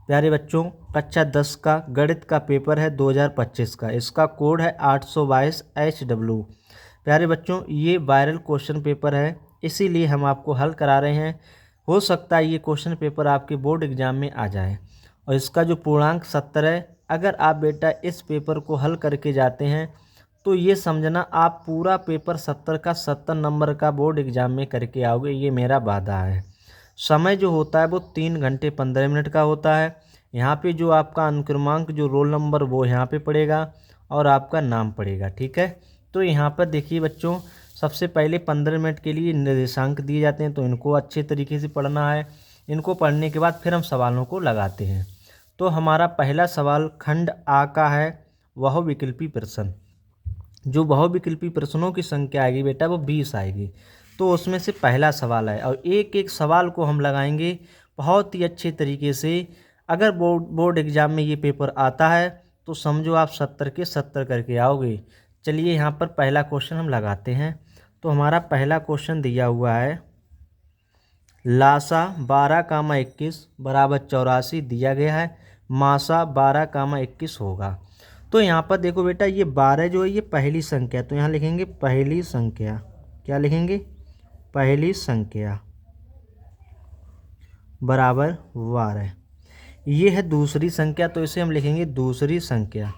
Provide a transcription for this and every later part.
प्यारे बच्चों, कक्षा 10 का गणित का पेपर है 2025 का। इसका कोड है 822HW। प्यारे बच्चों, ये वायरल क्वेश्चन पेपर है, इसीलिए हम आपको हल करा रहे हैं। हो सकता है ये क्वेश्चन पेपर आपके बोर्ड एग्जाम में आ जाए। और इसका जो पूर्णांक 70 है, अगर आप बेटा इस पेपर को हल करके जाते हैं तो ये समझना आप पूरा पेपर 70 का 70 नंबर का बोर्ड एग्जाम में करके आओगे, ये मेरा वादा है। समय जो होता है वो 3 घंटे 15 मिनट का होता है। यहाँ पे जो आपका अनुक्रमांक जो रोल नंबर वो यहाँ पे पड़ेगा और आपका नाम पड़ेगा, ठीक है। तो यहाँ पर देखिए बच्चों, सबसे पहले 15 मिनट के लिए निर्देशांक दिए जाते हैं, तो इनको अच्छे तरीके से पढ़ना है। इनको पढ़ने के बाद फिर हम सवालों को लगाते हैं। तो हमारा पहला सवाल खंड आ का है, बहुविकल्पी प्रश्न। जो बहुविकल्पी प्रश्नों की संख्या आएगी बेटा वो 20 आएगी। तो उसमें से पहला सवाल है और एक एक सवाल को हम लगाएंगे बहुत ही अच्छे तरीके से। अगर बोर्ड एग्जाम में ये पेपर आता है तो समझो आप 70 के 70 करके आओगे। चलिए यहाँ पर पहला क्वेश्चन हम लगाते हैं। तो हमारा पहला क्वेश्चन दिया हुआ है, लासा 12,21 बराबर 84 दिया गया है। मासा 12,21 होगा। तो यहाँ पर देखो बेटा, ये 12 जो है ये पहली संख्या, तो यहाँ लिखेंगे पहली संख्या। क्या लिखेंगे? पहली संख्या बराबर 12। ये है दूसरी संख्या, तो इसे हम लिखेंगे दूसरी संख्या।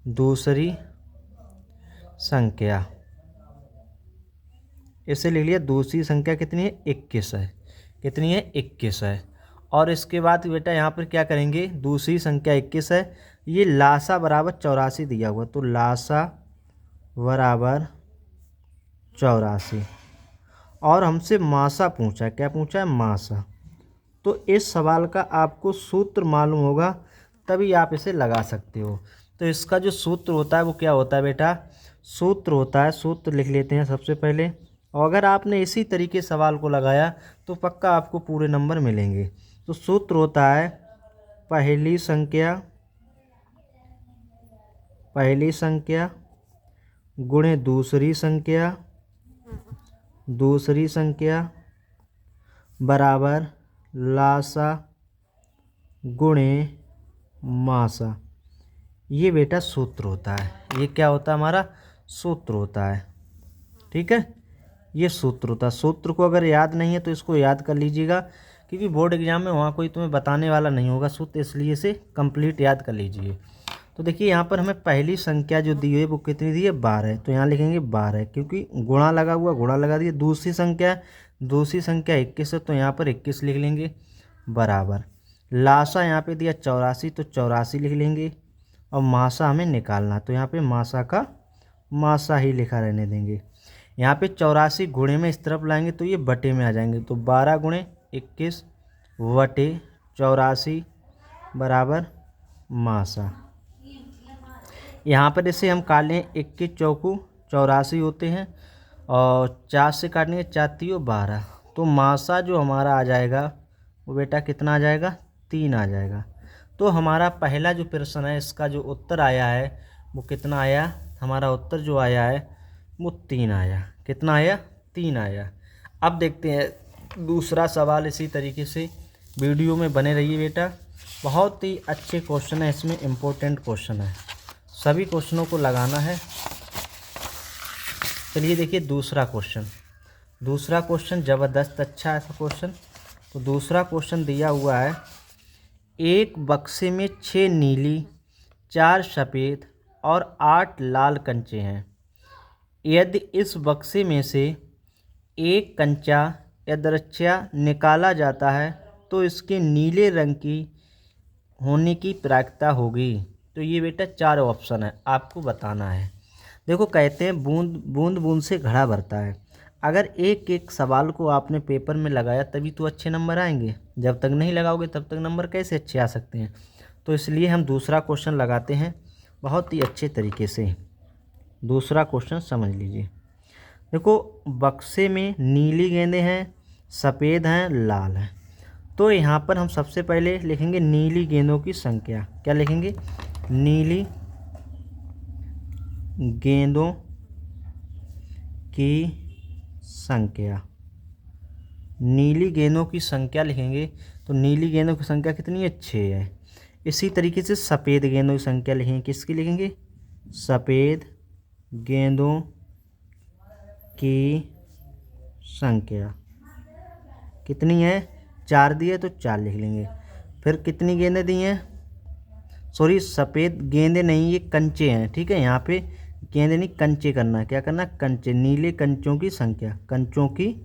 दूसरी संख्या इसे लिख लिया। दूसरी संख्या कितनी है? 21 है। कितनी है? 21 है। और इसके बाद बेटा यहाँ पर क्या करेंगे? दूसरी संख्या 21 है, ये लासा बराबर 84 दिया हुआ, तो लासा बराबर 84। और हमसे मासा पूछा है। क्या पूछा है? मासा। तो इस सवाल का आपको सूत्र मालूम होगा, तभी आप इसे लगा सकते हो। तो इसका जो सूत्र होता है वो क्या होता है बेटा? सूत्र होता है, सूत्र लिख लेते हैं सबसे पहले। और अगर आपने इसी तरीके सवाल को लगाया तो पक्का आपको पूरे नंबर मिलेंगे। तो सूत्र होता है पहली संख्या गुणे दूसरी संख्या बराबर लासा गुणे मासा। ये बेटा सूत्र होता है। ये क्या होता है? हमारा सूत्र होता है, ठीक है। ये सूत्र होता है। सूत्र को अगर याद नहीं है तो इसको याद कर लीजिएगा, क्योंकि बोर्ड एग्जाम में वहाँ कोई तुम्हें बताने वाला नहीं होगा सूत्र, इसलिए इसे कंप्लीट याद कर लीजिए। तो देखिए यहाँ पर हमें पहली संख्या जो दी है वो कितनी दी है? 12। तो यहाँ लिखेंगे 12, क्योंकि गुणा लगा हुआ, गुणा लगा दिया। दूसरी संख्या 21 है, तो यहाँ पर 21 लिख लेंगे बराबर। लासा यहाँ पे दिया 84, तो 84 लिख लेंगे। और मासा हमें निकालना, तो यहाँ पे मासा का मासा ही लिखा रहने देंगे। यहाँ पे 84 गुणे में इस तरफ लाएंगे तो ये बटे में आ जाएंगे, तो 12 गुणे 21 बटे 84 बराबर मासा। यहाँ पर इसे हम काट लें, 21 चौकू 84 होते हैं और 4 से काटेंगे 4 तियो 12। तो मासा जो हमारा आ जाएगा वो बेटा कितना आ जाएगा? 3 आ जाएगा। तो हमारा पहला जो प्रश्न है इसका जो उत्तर आया है वो कितना आया? हमारा उत्तर जो आया है वो 3 आया। कितना आया? 3 आया। अब देखते हैं दूसरा सवाल। इसी तरीके से वीडियो में बने रहिए बेटा, बहुत ही अच्छे क्वेश्चन है, इसमें इम्पोर्टेंट क्वेश्चन है, सभी क्वेश्चनों को लगाना है। चलिए देखिए दूसरा क्वेश्चन। दूसरा क्वेश्चन ज़बरदस्त अच्छा है क्वेश्चन। तो दूसरा क्वेश्चन दिया हुआ है, एक बक्से में 6 नीली, 4 सफ़ेद और 8 लाल कंचे हैं। यदि इस बक्से में से एक कंचा यदृच्छया निकाला जाता है तो इसके नीले रंग की होने की प्रायिकता होगी। तो ये बेटा 4 ऑप्शन है, आपको बताना है। देखो कहते हैं बूंद बूंद बूंद से घड़ा भरता है। अगर एक एक सवाल को आपने पेपर में लगाया तभी तो अच्छे नंबर आएंगे, जब तक नहीं लगाओगे तब तक नंबर कैसे अच्छे आ सकते हैं। तो इसलिए हम दूसरा क्वेश्चन लगाते हैं बहुत ही अच्छे तरीके से। दूसरा क्वेश्चन समझ लीजिए। देखो बक्से में नीली गेंदें हैं, सफ़ेद हैं, लाल हैं। तो यहाँ पर हम सबसे पहले लिखेंगे नीली गेंदों की संख्या। क्या लिखेंगे? नीली गेंदों की संख्या। नीली गेंदों की संख्या लिखेंगे तो नीली गेंदों की संख्या कितनी है, 6 है। इसी तरीके से सफ़ेद गेंदों की संख्या लिखेंगे, किसकी लिखेंगे, सफ़ेद गेंदों की संख्या कितनी है, 4 दी है तो 4 लिख लेंगे। फिर कितनी गेंदें दी हैं, सॉरी सफ़ेद गेंदें नहीं, ये कंचे हैं, ठीक है। यहाँ पे गेंदे नहीं, कंचे करना है, क्या करना, कंचे, नीले कंचों की संख्या, कंचों की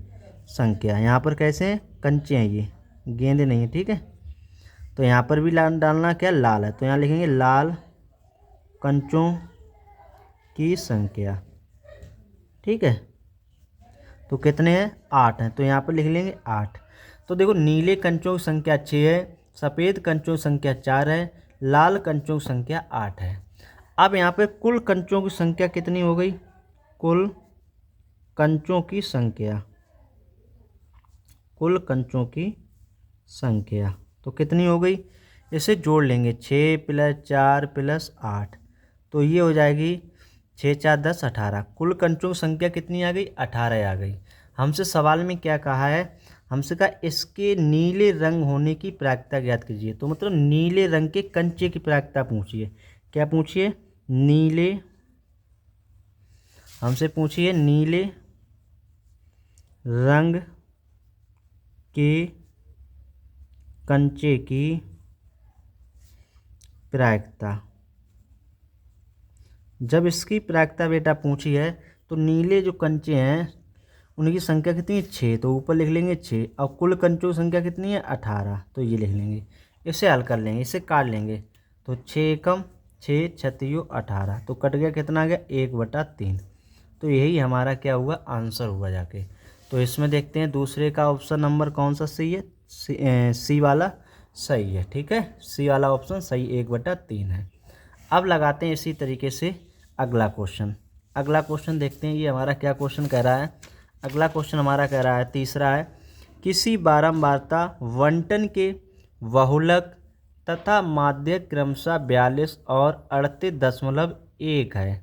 संख्या। यहाँ पर कैसे हैं, कंचे हैं, ये गेंदे नहीं है, ठीक है। तो यहाँ पर भी डालना क्या, लाल है, तो यहाँ लिखेंगे लाल कंचों की संख्या, ठीक है। तो कितने हैं, 8 हैं, तो यहाँ पर लिख लेंगे 8। तो देखो नीले कंचों की संख्या 6 है, सफ़ेद कंचों की संख्या 4 है, लाल कंचों की संख्या 8 है। अब यहाँ पे कुल कंचों की संख्या कितनी हो गई, कुल कंचों की संख्या, कुल कंचों की संख्या तो कितनी हो गई, इसे जोड़ लेंगे, 6 + 4 + 8, तो ये हो जाएगी 6 × 4 = 10 18। कुल कंचों की संख्या कितनी आ गई, 18 आ गई। हमसे सवाल में क्या कहा है, हमसे कहा इसके नीले रंग होने की प्रायिकता ज्ञात कीजिए। तो मतलब नीले रंग के कंचे की प्रायिकता पूछिए, क्या पूछिए, नीले, हमसे पूछिए नीले रंग के कंचे की प्रायिकता। जब इसकी प्रायिकता बेटा पूछी है तो नीले जो कंचे हैं उनकी संख्या कितनी है, 6, तो ऊपर लिख लेंगे 6, और कुल कंचों की संख्या कितनी है, 18, तो ये लिख लेंगे। इसे हल कर लेंगे, इसे काट लेंगे, तो 6 × 6 = 18, तो कट गया, कितना आ गया, 1/3। तो यही हमारा क्या हुआ, आंसर हुआ जाके। तो इसमें देखते हैं दूसरे का ऑप्शन नंबर कौन सा सही है, सी वाला सही है, ठीक है, सी वाला ऑप्शन सही 1/3 है। अब लगाते हैं इसी तरीके से अगला क्वेश्चन। अगला क्वेश्चन देखते हैं, ये हमारा क्या क्वेश्चन कह रहा है। अगला क्वेश्चन हमारा कह रहा है, तीसरा है, किसी बारंबारता बंटन के बहुलक तथा माध्यक क्रमशः 42 और 38.1 है,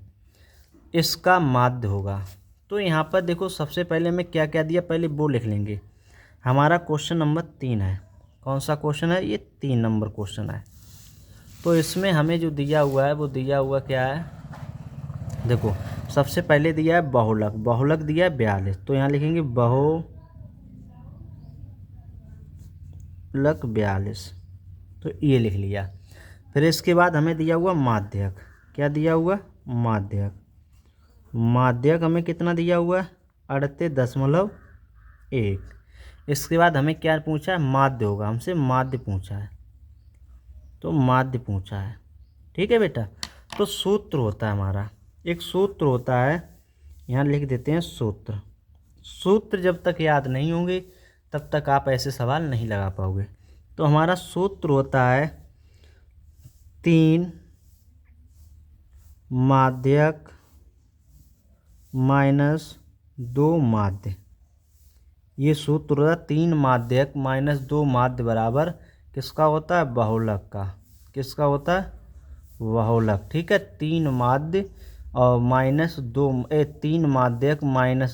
इसका माध्य होगा। तो यहाँ पर देखो सबसे पहले मैं क्या क्या दिया, पहले वो लिख लेंगे। हमारा क्वेश्चन नंबर 3 है, कौन सा क्वेश्चन है, ये 3 नंबर क्वेश्चन है। तो इसमें हमें जो दिया हुआ है वो दिया हुआ क्या है, देखो सबसे पहले दिया है बहुलक, बहुलक दिया है 42, तो यहाँ लिखेंगे बहुलक 42, तो ये लिख लिया। फिर इसके बाद हमें दिया हुआ माध्यक, क्या दिया हुआ, माध्यक, माध्यक हमें कितना दिया हुआ है, 38.1। इसके बाद हमें क्या पूछा है, माध्य होगा, हमसे माध्य पूछा है, तो माध्य पूछा है, ठीक है बेटा। तो सूत्र होता है हमारा, एक सूत्र होता है, यहाँ लिख देते हैं सूत्र। सूत्र जब तक याद नहीं होंगे तब तक आप ऐसे सवाल नहीं लगा पाओगे। तो हमारा सूत्र होता है 3 माध्यक - 2 माध्य, ये सूत्र होता है 3 माध्यक - 2 माध्य बराबर किसका होता है, बहुलक का, किसका होता है, बहुलक, ठीक है। 3 माध्य और -3 माध्यक -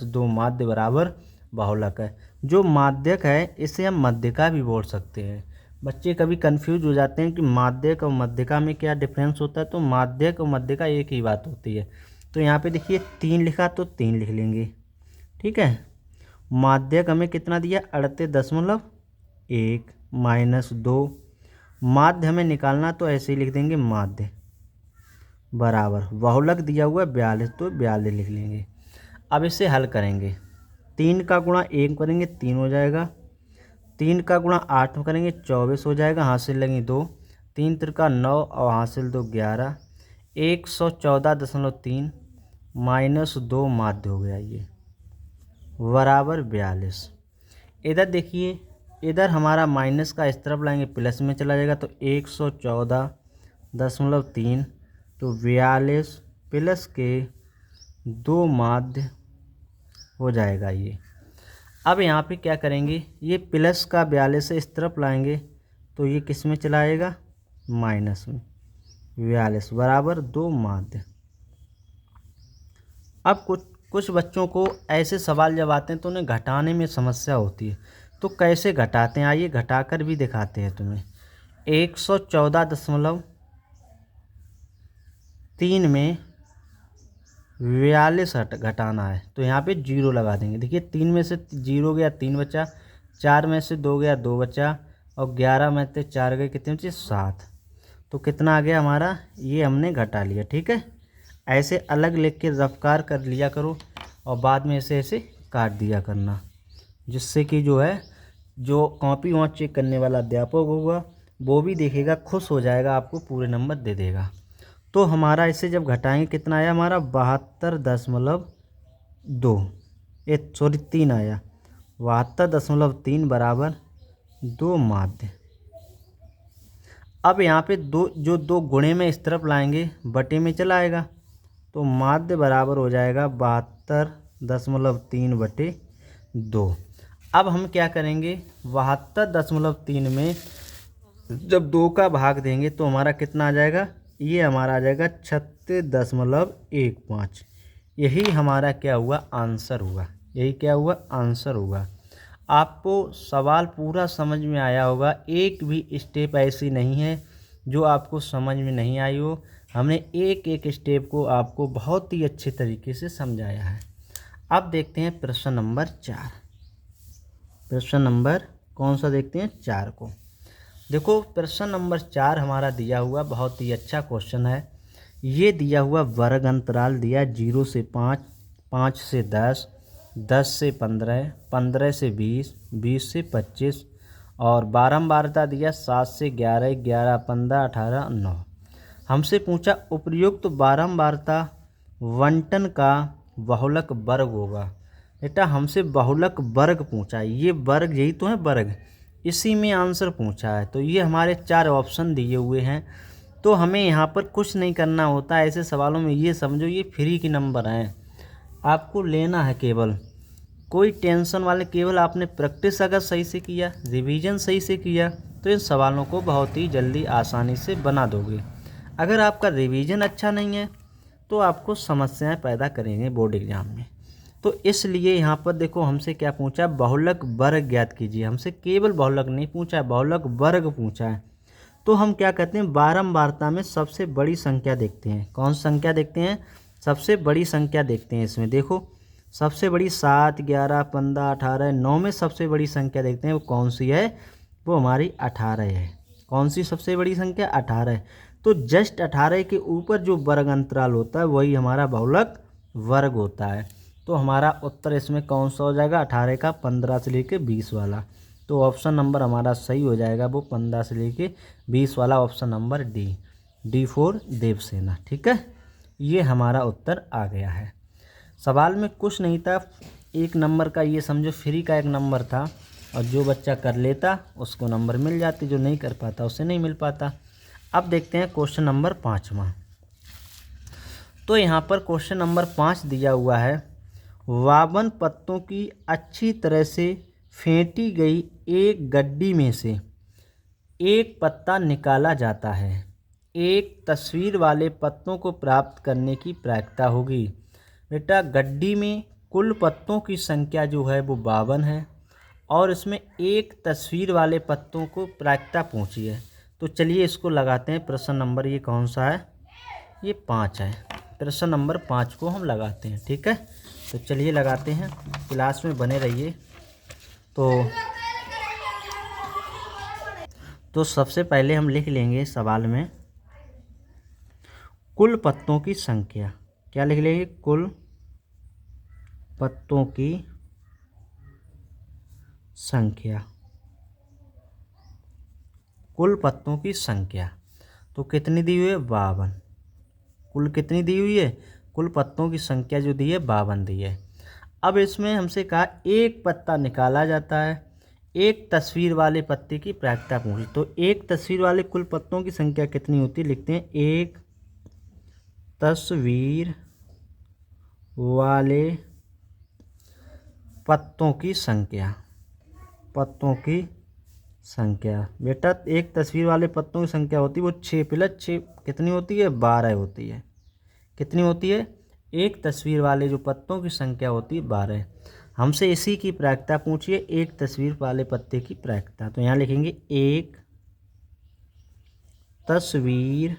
2 माध्य बराबर बहुलक है। जो माध्यक है इसे हम मध्यिका भी बोल सकते हैं। बच्चे कभी कंफ्यूज हो जाते हैं कि माध्यक और मध्यिका में क्या डिफरेंस होता है, तो माध्यक और मध्यिका एक ही बात होती है। तो यहाँ पे देखिए 3 लिखा तो 3 लिख लेंगे, ठीक है। माध्यक हमें कितना दिया, 38.1 - 2, माध्य हमें निकालना तो ऐसे ही लिख देंगे माध्य बराबर, बहुलक दिया हुआ है 42, तो 42 लिख लेंगे। अब इसे हल करेंगे, 3 का गुणा 1 करेंगे 3 हो जाएगा, 3 का गुणा 8 करेंगे 24 हो जाएगा, हासिल लगेंगे 2, 3 × 3 = 9 और हासिल 2 11, 114.3 - 2 माध्य हो गया ये, बराबर 42। इधर देखिए, इधर हमारा माइनस का इस तरफ लाएंगे प्लस में चला जाएगा, तो 114.3, तो 42 प्लस के 2 माध्य हो जाएगा ये। अब यहाँ पे क्या करेंगे, ये प्लस का 42 से इस तरफ लाएंगे तो ये किस में चला आएगा, माइनस में, 42 बराबर 2 माध्य। अब कुछ बच्चों को ऐसे सवाल जब आते हैं तो उन्हें घटाने में समस्या होती है। तो कैसे घटाते हैं, आइए घटाकर भी दिखाते हैं तुम्हें। 114.3 में 42 घटाना है, तो यहाँ पे 0 लगा देंगे। देखिए 3 में से 0 गया 3 बचा, 4 में से 2 गया 2 बचा, और 11 में से 4 गए कितने बचे 7। तो कितना आ गया हमारा, ये हमने घटा लिया। ठीक है, ऐसे अलग लिख के रफ्कार कर लिया करो और बाद में ऐसे ऐसे काट दिया करना, जिससे कि जो है जो कॉपी वहाँ चेक करने वाला अध्यापक होगा वो भी देखेगा, खुश हो जाएगा, आपको पूरे नंबर दे देगा। तो हमारा इसे जब घटाएंगे कितना आया हमारा 3 आया। 72.3 बराबर 2 माध्य। अब यहाँ पे दो गुणे में इस तरफ लाएंगे, बटे में चला आएगा, तो माध्य बराबर हो जाएगा 72.3 बटे 2। अब हम क्या करेंगे, 72.3 में जब 2 का भाग देंगे तो हमारा कितना आ जाएगा, ये हमारा आ जाएगा 36.15। यही हमारा क्या हुआ, आंसर हुआ। यही क्या हुआ, आंसर हुआ। आपको सवाल पूरा समझ में आया होगा, एक भी स्टेप ऐसी नहीं है जो आपको समझ में नहीं आई हो। हमने एक एक स्टेप को आपको बहुत ही अच्छे तरीके से समझाया है। अब देखते हैं प्रश्न नंबर 4। प्रश्न नंबर कौन सा देखते हैं, 4 को। देखो प्रश्न नंबर 4 हमारा दिया हुआ बहुत ही अच्छा क्वेश्चन है। ये दिया हुआ वर्ग अंतराल दिया 0 से 5, 5 से 10, 10 से 15, 15 से 20, 20 से 25, और बारंबारता दिया 7 से 11, 11, 15, 18, 9। हमसे पूछा उपर्युक्त बारंबारता बंटन का बहुलक वर्ग होगा। बेटा हमसे बहुलक वर्ग पूछा है, ये वर्ग यही तो है वर्ग, इसी में आंसर पूछा है। तो ये हमारे 4 ऑप्शन दिए हुए हैं, तो हमें यहाँ पर कुछ नहीं करना होता। ऐसे सवालों में ये समझो ये फ्री के नंबर हैं, आपको लेना है केवल, कोई टेंशन वाले, केवल आपने प्रैक्टिस अगर सही से किया, रिवीजन सही से किया, तो इन सवालों को बहुत ही जल्दी आसानी से बना दोगे। अगर आपका रिवीजन अच्छा नहीं है तो आपको समस्याएं पैदा करेंगे बोर्ड एग्जाम में। तो इसलिए यहाँ पर देखो हमसे क्या पूछा, बहुलक वर्ग ज्ञात कीजिए। हमसे केवल बहुलक नहीं पूछा है, बहुलक वर्ग पूछा है। तो हम क्या कहते हैं, बारंबारता में सबसे बड़ी संख्या देखते हैं। कौन सी संख्या देखते हैं, सबसे बड़ी संख्या देखते हैं। इसमें देखो सबसे बड़ी 7, 11, 15, 18, 9 में सबसे बड़ी संख्या देखते हैं, वो कौन सी है, वो हमारी 18 है। कौन सी सबसे बड़ी संख्या, 18 है। तो जस्ट 18 के ऊपर जो वर्ग अंतराल होता है वही हमारा बहुलक वर्ग होता है। तो हमारा उत्तर इसमें कौन सा हो जाएगा, 18 का 15 से लेके 20 वाला। तो ऑप्शन नंबर हमारा सही हो जाएगा, वो 15 से लेके 20 वाला, option number D for Devsena. ठीक है, ये हमारा उत्तर आ गया है। सवाल में कुछ नहीं था, 1 नंबर का, ये समझो फ्री का 1 नंबर था, और जो बच्चा कर लेता उसको नंबर मिल जाते, जो नहीं कर पाता उसे नहीं मिल पाता। अब देखते हैं क्वेश्चन नंबर 5वां। तो यहाँ पर क्वेश्चन नंबर 5 दिया हुआ है, 52 पत्तों की अच्छी तरह से फेंटी गई एक गड्डी में से एक पत्ता निकाला जाता है। एक तस्वीर वाले पत्तों को प्राप्त करने की प्रायिकता होगी। बेटा गड्डी में कुल पत्तों की संख्या जो है वो 52 है, और इसमें एक तस्वीर वाले पत्तों को प्रायिकता पूछी है। तो चलिए इसको लगाते हैं। प्रश्न नंबर ये कौन सा है, ये 5 है। प्रश्न नंबर 5 को हम लगाते हैं। ठीक है, तो चलिए लगाते हैं, क्लास में बने रहिए। तो सबसे पहले हम लिख लेंगे सवाल में कुल पत्तों की संख्या। क्या लिख लेंगे, कुल पत्तों की संख्या। कुल पत्तों की संख्या तो कितनी दी हुई है, 52। कुल कितनी दी हुई है, कुल पत्तों की संख्या जो दी है 52 दी है। अब इसमें हमसे कहा एक पत्ता निकाला जाता है, एक तस्वीर वाले पत्ते की प्रायिकता पूछी। तो एक तस्वीर वाले कुल पत्तों की संख्या कितनी होती है, लिखते हैं एक तस्वीर वाले पत्तों की संख्या। पत्तों की संख्या बेटा एक तस्वीर वाले पत्तों की संख्या होती है वो 6 + 6 कितनी होती है, 12 होती है। कितनी होती है, एक तस्वीर वाले जो पत्तों की संख्या होती है 12। हमसे इसी की प्रायिकता पूछिए, एक तस्वीर वाले पत्ते की प्रायिकता। तो यहाँ लिखेंगे एक तस्वीर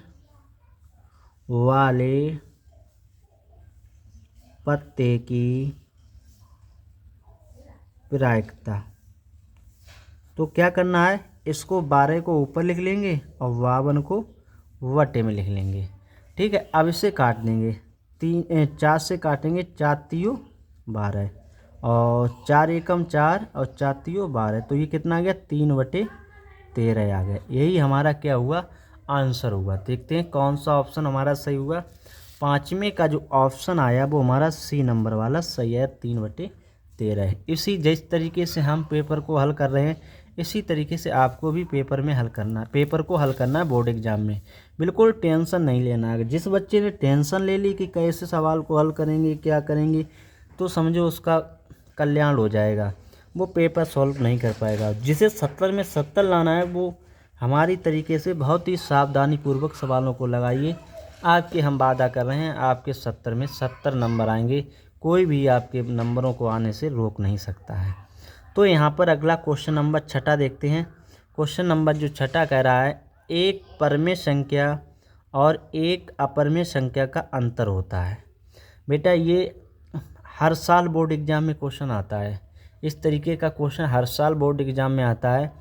वाले पत्ते की प्रायिकता। तो क्या करना है, इसको 12 को ऊपर लिख लेंगे और 52 को वटे में लिख लेंगे। ठीक है, अब इसे काट देंगे, 4 से काटेंगे, 4 तियो 12 और 4 एकम 4 और 4 तियो 12, तो ये कितना आ गया, 3/13 आ गया। यही हमारा क्या हुआ, आंसर हुआ। देखते हैं कौन सा ऑप्शन हमारा सही हुआ। 5वें का जो ऑप्शन आया वो हमारा सी नंबर वाला सही है, 3/13 है। इसी जिस तरीके से हम पेपर को हल कर रहे हैं, इसी तरीके से आपको भी पेपर में हल करना है, पेपर को हल करना है बोर्ड एग्जाम में। बिल्कुल टेंशन नहीं लेना है। जिस बच्चे ने टेंशन ले ली कि कैसे सवाल को हल करेंगे, क्या करेंगे, तो समझो उसका कल्याण हो जाएगा, वो पेपर सॉल्व नहीं कर पाएगा। जिसे 70 में 70 लाना है, वो हमारी तरीके से बहुत ही सावधानी पूर्वक सवालों को लगाइए। आपके हम वादा कर रहे हैं, आपके 70 में 70 नंबर आएंगे। कोई भी आपके नंबरों को आने से रोक नहीं सकता है। तो यहाँ पर अगला क्वेश्चन नंबर 6 देखते हैं। क्वेश्चन नंबर जो 6 कह रहा है, एक परमेय संख्या और एक अपरमेय संख्या का अंतर होता है। बेटा ये हर साल बोर्ड एग्ज़ाम में क्वेश्चन आता है, इस तरीके का क्वेश्चन हर साल बोर्ड एग्ज़ाम में आता है।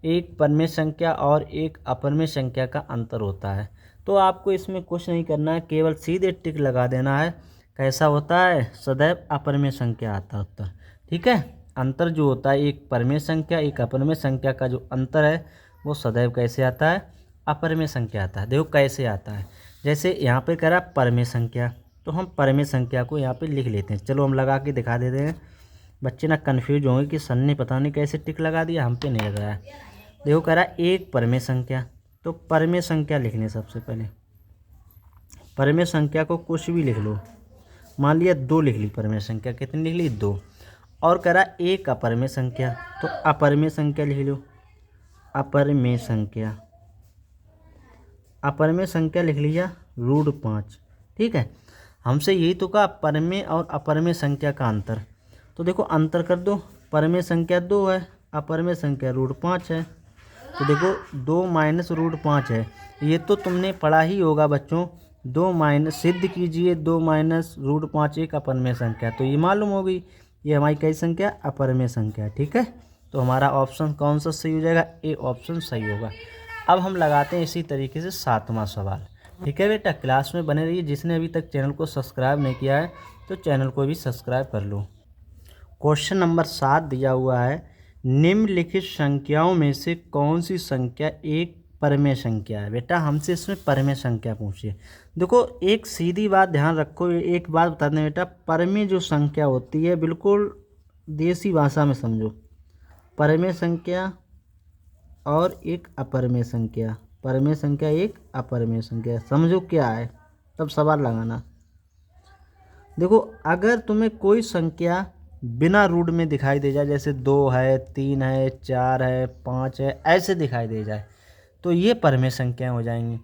एक परमेय संख्या और एक अपरमेय संख्या का अंतर होता है। तो आपको इसमें कुछ नहीं करना है, केवल सीधे टिक लगा देना है। कैसा होता है, सदैव अपरमेय संख्या आता है उत्तर। ठीक है, अंतर जो होता है एक परमेय संख्या एक अपरमेय संख्या का जो अंतर है वो सदैव कैसे आता है, अपरमेय संख्या आता है। देखो कैसे आता है, जैसे यहाँ पे कह रहा परमेय संख्या, तो हम परमेय संख्या को यहाँ पे लिख लेते हैं। चलो हम लगा के दिखा देते हैं, बच्चे ना कन्फ्यूज होंगे कि सर ने पता नहीं कैसे टिक लगा दिया, हम पे नहीं लग रहा है। देखो कह रहा एक परमेय संख्या, तो परमेय संख्या लिखने सबसे पहले परमेय संख्या को कुछ भी लिख लो, मान लिया 2 लिख ली परमेय संख्या, कितनी लिख ली 2। और कह रहा एक अपरमेय संख्या, तो अपरमेय संख्या लिख लो, अपरमेय संख्या, अपरमेय संख्या लिख लिया √5। ठीक है, हमसे यही तो कहा परमेय और अपरमेय संख्या का अंतर। तो देखो अंतर कर दो, परमेय संख्या 2 है, अपरमेय संख्या √5 है। तो देखो 2 माइनस √5 है, ये तो तुमने पढ़ा ही होगा बच्चों। 2 माइनस सिद्ध कीजिए, 2 माइनस √5 एक अपरमेय संख्या, तो ये मालूम हो गई ये हमारी कई संख्या, अपरमेय संख्या। ठीक है, तो हमारा ऑप्शन कौन सा सही हो जाएगा, ए ऑप्शन सही होगा। अब हम लगाते हैं इसी तरीके से 7वां सवाल। ठीक है बेटा, क्लास में बने रहिए। जिसने अभी तक चैनल को सब्सक्राइब नहीं किया है तो चैनल को भी सब्सक्राइब कर लो। क्वेश्चन नंबर 7 दिया हुआ है, निम्नलिखित संख्याओं में से कौन सी संख्या एक परमेय संख्या है। बेटा हमसे इसमें परमेय संख्या पूछिए। देखो एक सीधी बात ध्यान रखो, एक बात बता दें बेटा, परमेय जो संख्या होती है, बिल्कुल देसी भाषा में समझो, परमेय संख्या और एक अपरमेय संख्या, परमेय संख्या एक अपरमेय संख्या, समझो क्या है, तब सवाल लगाना। देखो अगर तुम्हें कोई संख्या बिना रूट में दिखाई दे जाए, जैसे 2 है, 3 है, 4 है, 5 है, ऐसे दिखाई दे जाए, तो ये परमेय संख्याएं हो जाएंगी।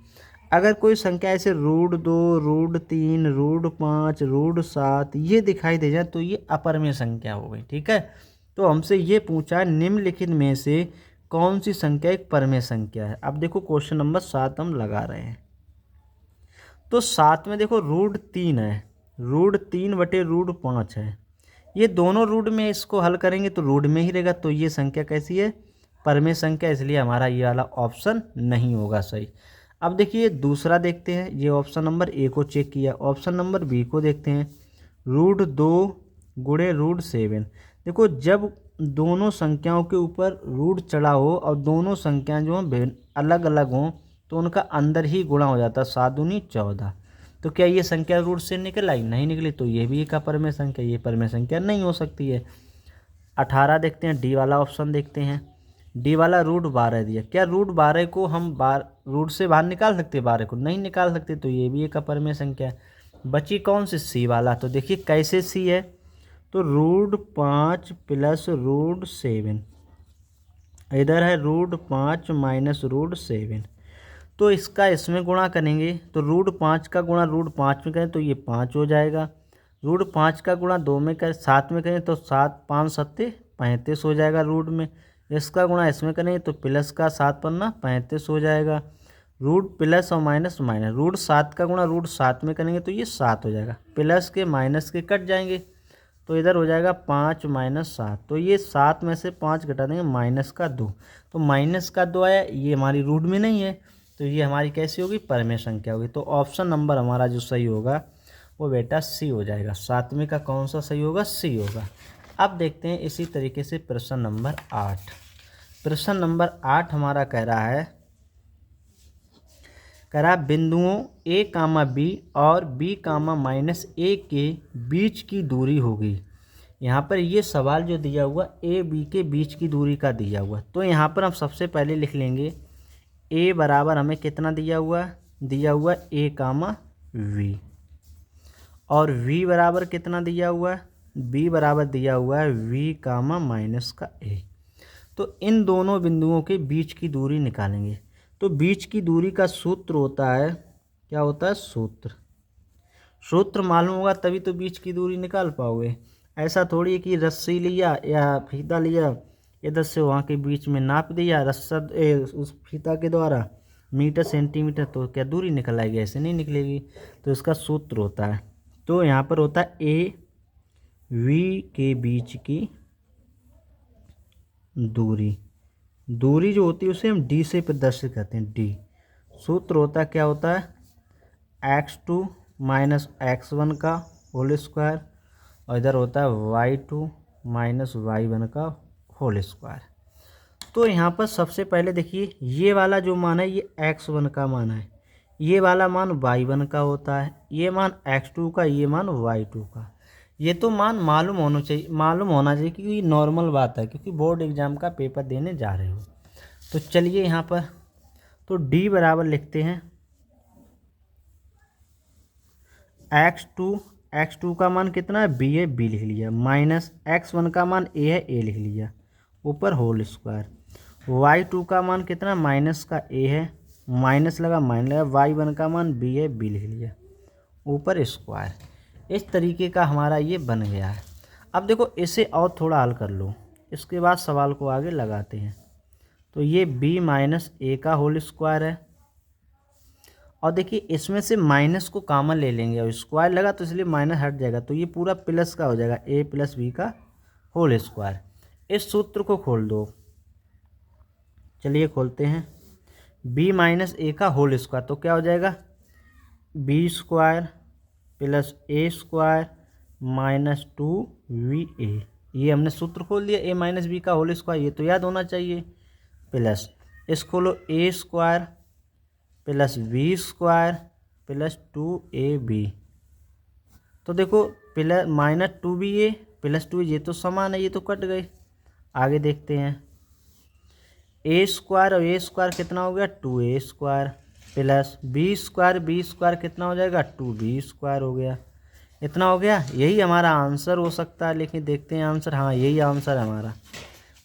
अगर कोई संख्या ऐसे √2, √3, √5, √7 ये दिखाई दे जाए, तो ये अपरमेय संख्या हो गई। ठीक है, तो हमसे ये पूछा निम्नलिखित में से कौन सी संख्या एक परमेय संख्या है। अब देखो क्वेश्चन नंबर 7 हम लगा रहे हैं। तो 7 में देखो √3 है, √3/√5 है, ये दोनों रूट में इसको हल करेंगे तो रूट में ही रहेगा, तो ये संख्या कैसी है, परमेय संख्या, इसलिए हमारा ये वाला ऑप्शन नहीं होगा सही। अब देखिए दूसरा देखते हैं, ये ऑप्शन नंबर ए को चेक किया, ऑप्शन नंबर बी को देखते हैं, √2 गुणे √7। देखो जब दोनों संख्याओं के ऊपर रूट चढ़ा हो और दोनों संख्याएं जो हैं अलग अलग हों, तो उनका अंदर ही गुणा हो जाता है, 7 दूनी 14। तो क्या ये संख्या रूट से निकल आई, नहीं निकली, तो ये भी एक अपरमेय संख्या, ये परमेय संख्या नहीं हो सकती है। 18 देखते हैं, डी वाला ऑप्शन देखते हैं। डी वाला √12 दिया, क्या √12 को हम रूट से बाहर निकाल सकते, 12 को नहीं निकाल सकते, तो ये भी एक अपरमेय संख्या है। बची कौन सी, सी वाला। तो देखिए कैसे सी है, तो √5 प्लस √7, इधर है √5 माइनस √7, तो इसका इसमें गुणा करेंगे, तो √5 का गुणा √5 में करें तो ये 5 हो जाएगा, रूट 5 का गुणा 2 में कर 7 में करें तो 7 5 सत्ते 35 हो जाएगा रूट में। इसका गुणा इसमें करेंगे तो प्लस का 7 पन्ना 35 हो जाएगा। रूट प्लस और माइनस माइनस, रूट 7 का गुणा रूट 7 में करेंगे तो ये 7 हो जाएगा। प्लस के माइनस के कट जाएंगे तो इधर हो जाएगा 5 माइनस 7। तो ये 7 में से 5 घटा देंगे माइनस का 2, तो माइनस का 2 आया, ये हमारी रूट में नहीं है तो ये हमारी कैसी होगी, परमेय संख्या होगी। तो ऑप्शन नंबर हमारा जो सही होगा वो बेटा सी हो जाएगा। 7वें का कौन सा सही होगा, सी होगा। अब देखते हैं इसी तरीके से प्रश्न नंबर 8। प्रश्न नंबर 8 हमारा कह रहा बिंदुओं a कामा b और b कामा माइनस a के बीच की दूरी होगी। यहाँ पर ये सवाल जो दिया हुआ a b के बीच की दूरी का दिया हुआ, तो यहाँ पर हम सबसे पहले लिख लेंगे a बराबर हमें कितना दिया हुआ a कामा v, और v बराबर कितना दिया हुआ है, b बराबर दिया हुआ है v कामा माइनस का a। तो इन दोनों बिंदुओं के बीच की दूरी निकालेंगे। तो बीच की दूरी का सूत्र होता है, क्या होता है, सूत्र मालूम होगा तभी तो बीच की दूरी निकाल पाओगे। ऐसा थोड़ी है कि रस्सी लिया या फीता लिया, इधर से वहाँ के बीच में नाप दिया रस्सा उस फीता के द्वारा मीटर सेंटीमीटर, तो क्या दूरी निकल आएगी, ऐसे नहीं निकलेगी। तो इसका सूत्र होता है, तो यहाँ पर होता है ए वी के बीच की दूरी जो होती है उसे हम डी से प्रदर्शित करते हैं। डी सूत्र होता है, क्या होता है, x2 माइनस x1 का होल स्क्वायर, और इधर होता है y2 माइनस y1 का होल स्क्वायर। तो यहाँ पर सबसे पहले देखिए ये वाला जो मान है ये x1 का मान है, ये वाला मान y1 का होता है, ये मान x2 का, ये मान y2 का। ये तो मान मालूम होना चाहिए क्योंकि नॉर्मल बात है, क्योंकि बोर्ड एग्जाम का पेपर देने जा रहे हो। तो चलिए यहाँ पर तो d बराबर लिखते हैं x2 का मान कितना है, b है, b लिख लिया, माइनस x1 का मान a है, a लिख लिया, ऊपर होल स्क्वायर। y2 का मान कितना, माइनस का a है, माइनस लगा माइनस लगा, y1 का मान b है, b लिख लिया, ऊपर स्क्वायर। इस तरीके का हमारा ये बन गया है। अब देखो इसे और थोड़ा हल कर लो, इसके बाद सवाल को आगे लगाते हैं। तो ये b माइनस ए का होल स्क्वायर है, और देखिए इसमें से माइनस को कॉमन ले लेंगे और स्क्वायर लगा तो इसलिए माइनस हट जाएगा, तो ये पूरा प्लस का हो जाएगा, a प्लस बी का होल स्क्वायर। इस सूत्र को खोल दो, चलिए खोलते हैं। b माइनस ए का होल स्क्वायर तो क्या हो जाएगा, b square plus A square minus 2va। ये हमने सूत्र खोल दिया, a माइनस बी का होल स्क्वायर, ये तो याद होना चाहिए। प्लस इस खोलो a square plus B square plus 2ab। तो देखो प्लस माइनस 2ba प्लस 2, ये तो समान है, ये तो कट गए। आगे देखते हैं, a स्क्वायर और a स्क्वायर कितना हो गया, 2a square plus B square कितना हो जाएगा, 2b स्क्वायर हो गया। इतना हो गया, यही हमारा आंसर हो सकता है, लेकिन देखते हैं आंसर। हाँ यही आंसर है हमारा।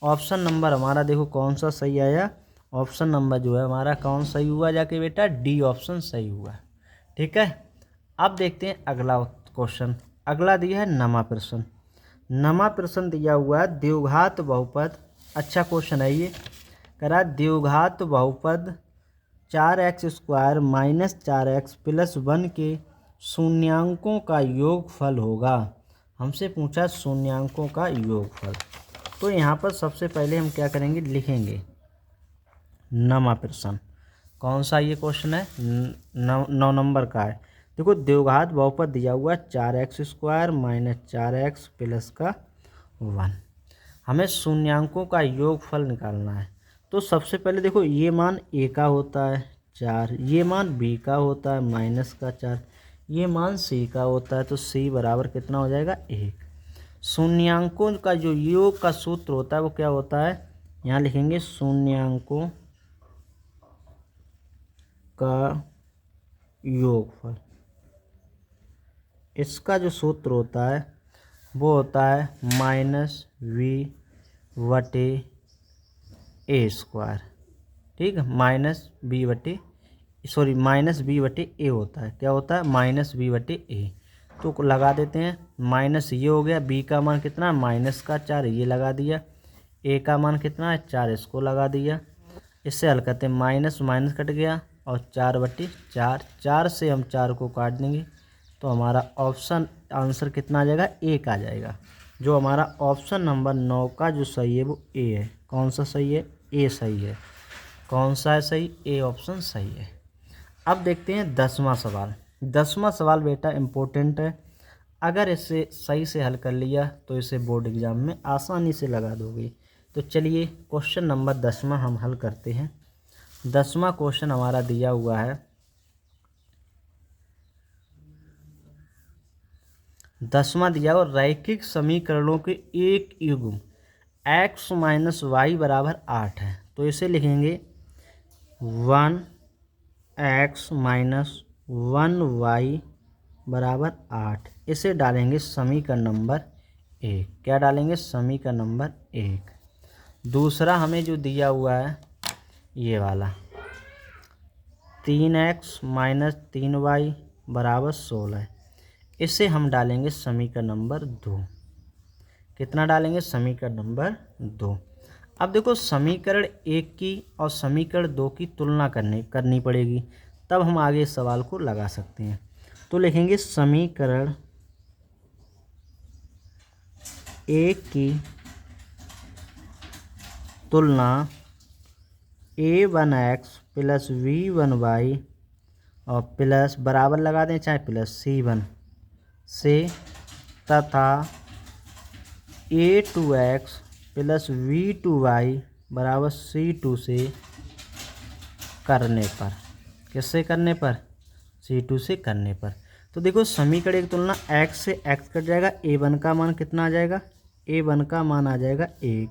ऑप्शन नंबर हमारा देखो कौन सा सही आया, ऑप्शन नंबर जो है हमारा कौन सही हुआ जाके बेटा, डी ऑप्शन सही हुआ। ठीक है, अब देखते हैं अगला क्वेश्चन। अगला दिया है नमा प्रश्न दिया हुआ है द्विघात बहुपद। अच्छा क्वेश्चन है ये, करा द्विघात बहुपद 4x square minus 4x plus 1 के शून्यांकों का योगफल होगा। हमसे पूछा शून्यांकों का योगफल। तो यहाँ पर सबसे पहले हम क्या करेंगे, लिखेंगे नमा प्रश्न। कौन सा ये क्वेश्चन है, 9 नंबर का है। देखो द्विघात बहुपद दिया हुआ 4x square minus 4x plus का 1, हमें शून्यांकों का योगफल निकालना है। तो सबसे पहले देखो ये मान a का होता है 4, ये मान b का होता है माइनस का 4, ये मान c का होता है, तो c बराबर कितना हो जाएगा 1। शून्यांकों का जो योग का सूत्र होता है वो क्या होता है, यहाँ लिखेंगे शून्यांकों का योगफल। इसका जो सूत्र होता है वो होता है माइनस v बटे ए स्क्वायर। ठीक है, माइनस b बटे ए होता है, क्या होता है, माइनस b बटे ए। तो लगा देते हैं। माइनस ये हो गया, बी का मान कितना माइनस का 4, ये लगा दिया। ए का मान कितना है 4, इसको लगा दिया। इससे हल करते हैं, माइनस माइनस कट गया और 4/4, 4 से हम 4 को काट देंगे तो हमारा ऑप्शन आंसर कितना आ जाएगा 1 आ जाएगा। जो हमारा ऑप्शन नंबर 9 का जो सही है वो ए है। कौन सा सही है? ए सही है। कौन सा है सही? ए ऑप्शन सही है। अब देखते हैं 10वां सवाल। 10वां सवाल बेटा इम्पोर्टेंट है। अगर इसे सही से हल कर लिया तो इसे बोर्ड एग्जाम में आसानी से लगा दोगे। तो चलिए क्वेश्चन नंबर 10वां हम हल करते हैं। 10वां क्वेश्चन हमारा दिया हुआ है, 10वां दिया हुआ रैखिक समीकरणों के एक युग्म x माइनस वाई बराबर 8 है। तो इसे लिखेंगे 1x माइनस 1y बराबर 8। इसे डालेंगे समीकरण नंबर 1। क्या डालेंगे? समीकरण नंबर 1। दूसरा हमें जो दिया हुआ है ये वाला 3x माइनस 3y बराबर 16, इसे हम डालेंगे समीकरण नंबर 2। कितना डालेंगे? समीकरण नंबर 2। अब देखो समीकरण 1 की और समीकरण 2 की तुलना करनी पड़ेगी, तब हम आगे इस सवाल को लगा सकते हैं। तो लिखेंगे समीकरण 1 की तुलना a1x प्लस v1y और प्लस बराबर लगा दें चाहे प्लस c1 से तथा a2x प्लस v2y बराबर c2 से करने पर। किससे करने पर? c2 से करने पर। तो देखो समीकरण की तुलना x से x कट जाएगा, a1 का मान कितना आ जाएगा? a1 का मान आ जाएगा 1।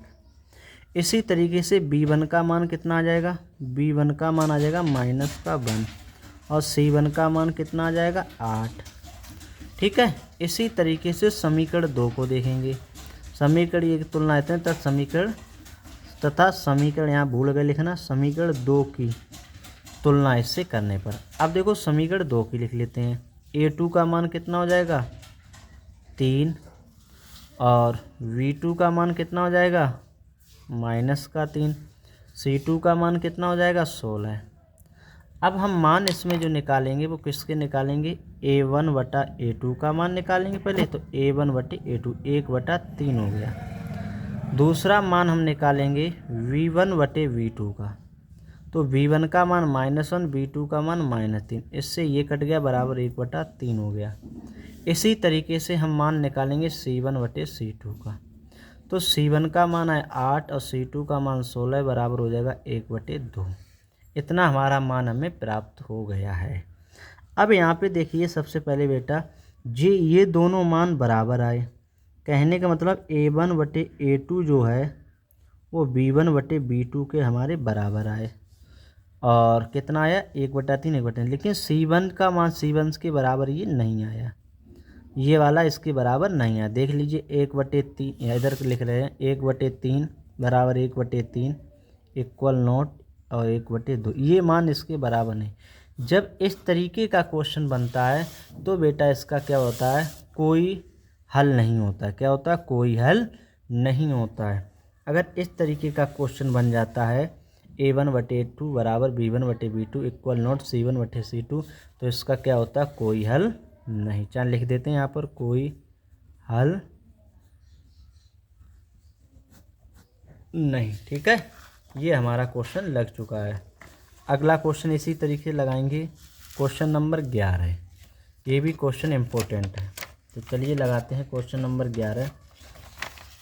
इसी तरीके से b1 का मान कितना आ जाएगा? b1 का मान आ जाएगा माइनस का 1 और c1 का मान कितना आ जाएगा 8। ठीक है। इसी तरीके से समीकरण 2 को देखेंगे। समीकरण एक तुलना आते हैं तथा समीकरण यहाँ भूल गए लिखना, समीकरण 2 की तुलना इससे करने पर। अब देखो समीकरण 2 की लिख लेते हैं। a2 का मान कितना हो जाएगा 3 और v2 का मान कितना हो जाएगा माइनस का 3, c2 का मान कितना हो जाएगा 16। अब हम मान इसमें जो निकालेंगे वो किसके निकालेंगे? a1/a2 का मान निकालेंगे पहले। तो a1/a2 1/3 हो गया। दूसरा मान हम निकालेंगे v1/v2 का। तो v1 का मान -1, v2 का मान -3, इससे ये कट गया बराबर 1/3 हो गया। इसी तरीके से हम मान निकालेंगे c1/c2 का। तो c1 का मान है 8 और c2 का मान 16 बराबर हो जाएगा 1/2। इतना हमारा मान हमें प्राप्त हो गया है। अब यहाँ पे देखिए सबसे पहले बेटा ये दोनों मान बराबर आए। कहने का मतलब a1/a2 जो है वो b1/b2 के हमारे बराबर आए। और कितना आया 1/3 1/3। लेकिन c1 का मान c1 के बराबर ये नहीं आया, ये वाला इसके बराबर नहीं आया। देख लीजिए 1/3 इधर लिख रहे हैं 1/3 बराबर 1/3 इक्वल नोट और 1/2, ये मान इसके बराबर नहीं। जब इस तरीके का क्वेश्चन बनता है तो बेटा इसका क्या होता है? कोई हल नहीं होता है। क्या होता है? कोई हल नहीं होता है। अगर इस तरीके का क्वेश्चन बन जाता है a1/a2 बराबर b1/b2 इक्वल नोट c1/c2, तो इसका क्या होता है? कोई हल नहीं। चल लिख देते हैं यहाँ पर कोई हल नहीं। ठीक है, ये हमारा क्वेश्चन लग चुका है। अगला क्वेश्चन इसी तरीके से लगाएंगे, क्वेश्चन नंबर 11। ये भी क्वेश्चन इम्पोर्टेंट है। तो चलिए लगाते हैं क्वेश्चन नंबर 11।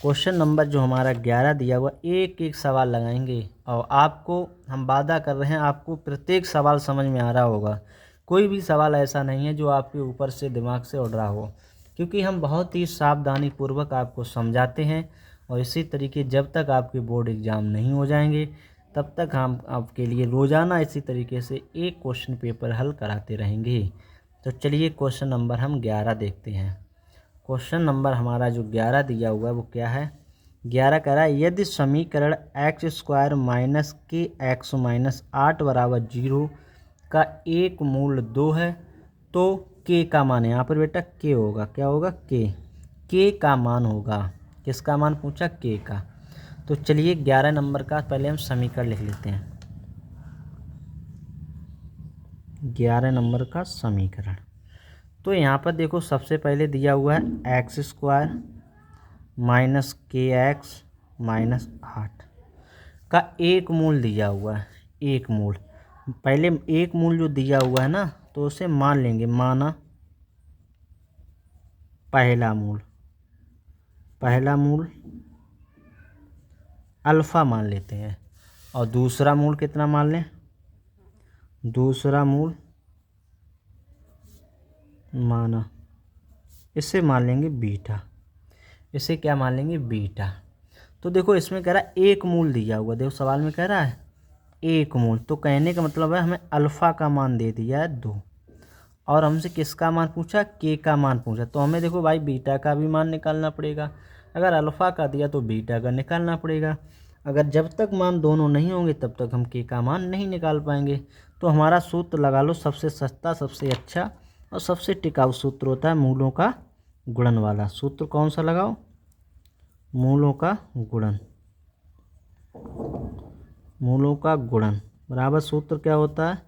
क्वेश्चन नंबर जो हमारा 11 दिया हुआ, एक एक सवाल लगाएंगे और आपको हम वादा कर रहे हैं आपको प्रत्येक सवाल समझ में आ रहा होगा। कोई भी सवाल ऐसा नहीं है जो आपके ऊपर से दिमाग से उड़ रहा हो, क्योंकि हम बहुत ही सावधानी पूर्वक आपको समझाते हैं। और इसी तरीके जब तक आपके बोर्ड एग्ज़ाम नहीं हो जाएंगे तब तक हम आपके लिए रोज़ाना इसी तरीके से एक क्वेश्चन पेपर हल कराते रहेंगे। तो चलिए क्वेश्चन नंबर हम 11 देखते हैं। क्वेश्चन नंबर हमारा जो 11 दिया हुआ है वो क्या है? 11 कह रहा है यदि समीकरण x² माइनस के x-8 बराबर 0 का एक मूल 2 है तो के का मान है, यहाँ पर बेटा के होगा, क्या होगा के का मान होगा। किसका मान पूछा, के का। तो चलिए 11 नंबर का पहले हम समीकरण लिख लेते हैं। 11 नंबर का समीकरण, तो यहाँ पर देखो सबसे पहले दिया हुआ है एक्स स्क्वायर माइनस के एक्स माइनस 8 का एक मूल दिया हुआ है। एक मूल, पहले एक मूल जो दिया हुआ है ना, तो उसे मान लेंगे, माना पहला मूल अल्फ़ा मान लेते हैं, और दूसरा मूल कितना मान लें, दूसरा मूल माना, इसे मान लेंगे बीटा, इसे क्या मान लेंगे, बीटा। तो देखो इसमें कह रहा है एक मूल दिया हुआ, देखो सवाल में कह रहा है एक मूल, तो कहने का मतलब है हमें अल्फ़ा का मान दे दिया है 2, और हमसे किसका मान पूछा, के का मान पूछा। तो हमें देखो भाई बीटा का भी मान निकालना पड़ेगा, अगर अल्फ़ा का दिया तो बीटा का निकालना पड़ेगा। अगर जब तक मान दोनों नहीं होंगे तब तक हम के का मान नहीं निकाल पाएंगे। तो हमारा सूत्र लगा लो, सबसे सस्ता, सबसे अच्छा और सबसे टिकाऊ सूत्र होता है मूलों का गुणन वाला। सूत्र कौन सा लगाओ, मूलों का गुणन। मूलों का गुणन बराबर सूत्र क्या होता है,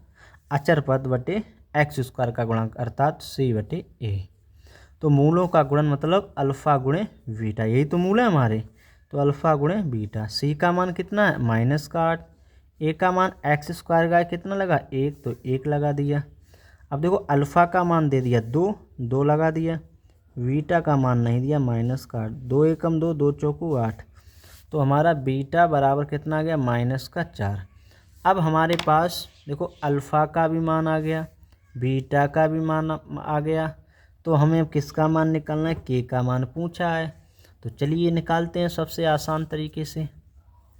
अचर पद बटे एक्स स्क्वायर का गुणक, अर्थात सी बटे ए। तो मूलों का गुणन मतलब अल्फ़ा गुणे बीटा, यही तो मूल है हमारे। तो अल्फ़ा गुणे बीटा, सी का मान कितना है माइनस का 8, ए का मान एक्स स्क्वायर का कितना लगा 1, तो 1 लगा दिया। अब देखो अल्फ़ा का मान दे दिया 2 लगा दिया, बीटा का मान नहीं दिया माइनस का 8, 2 एकम 2, 2 चौकू 8, तो हमारा बीटा बराबर कितना आ गया माइनस का 4। अब हमारे पास देखो अल्फ़ा का भी मान आ गया, बीटा का भी मान आ गया, तो हमें अब किसका मान निकालना है, के का मान पूछा है। तो चलिए निकालते हैं सबसे आसान तरीके से।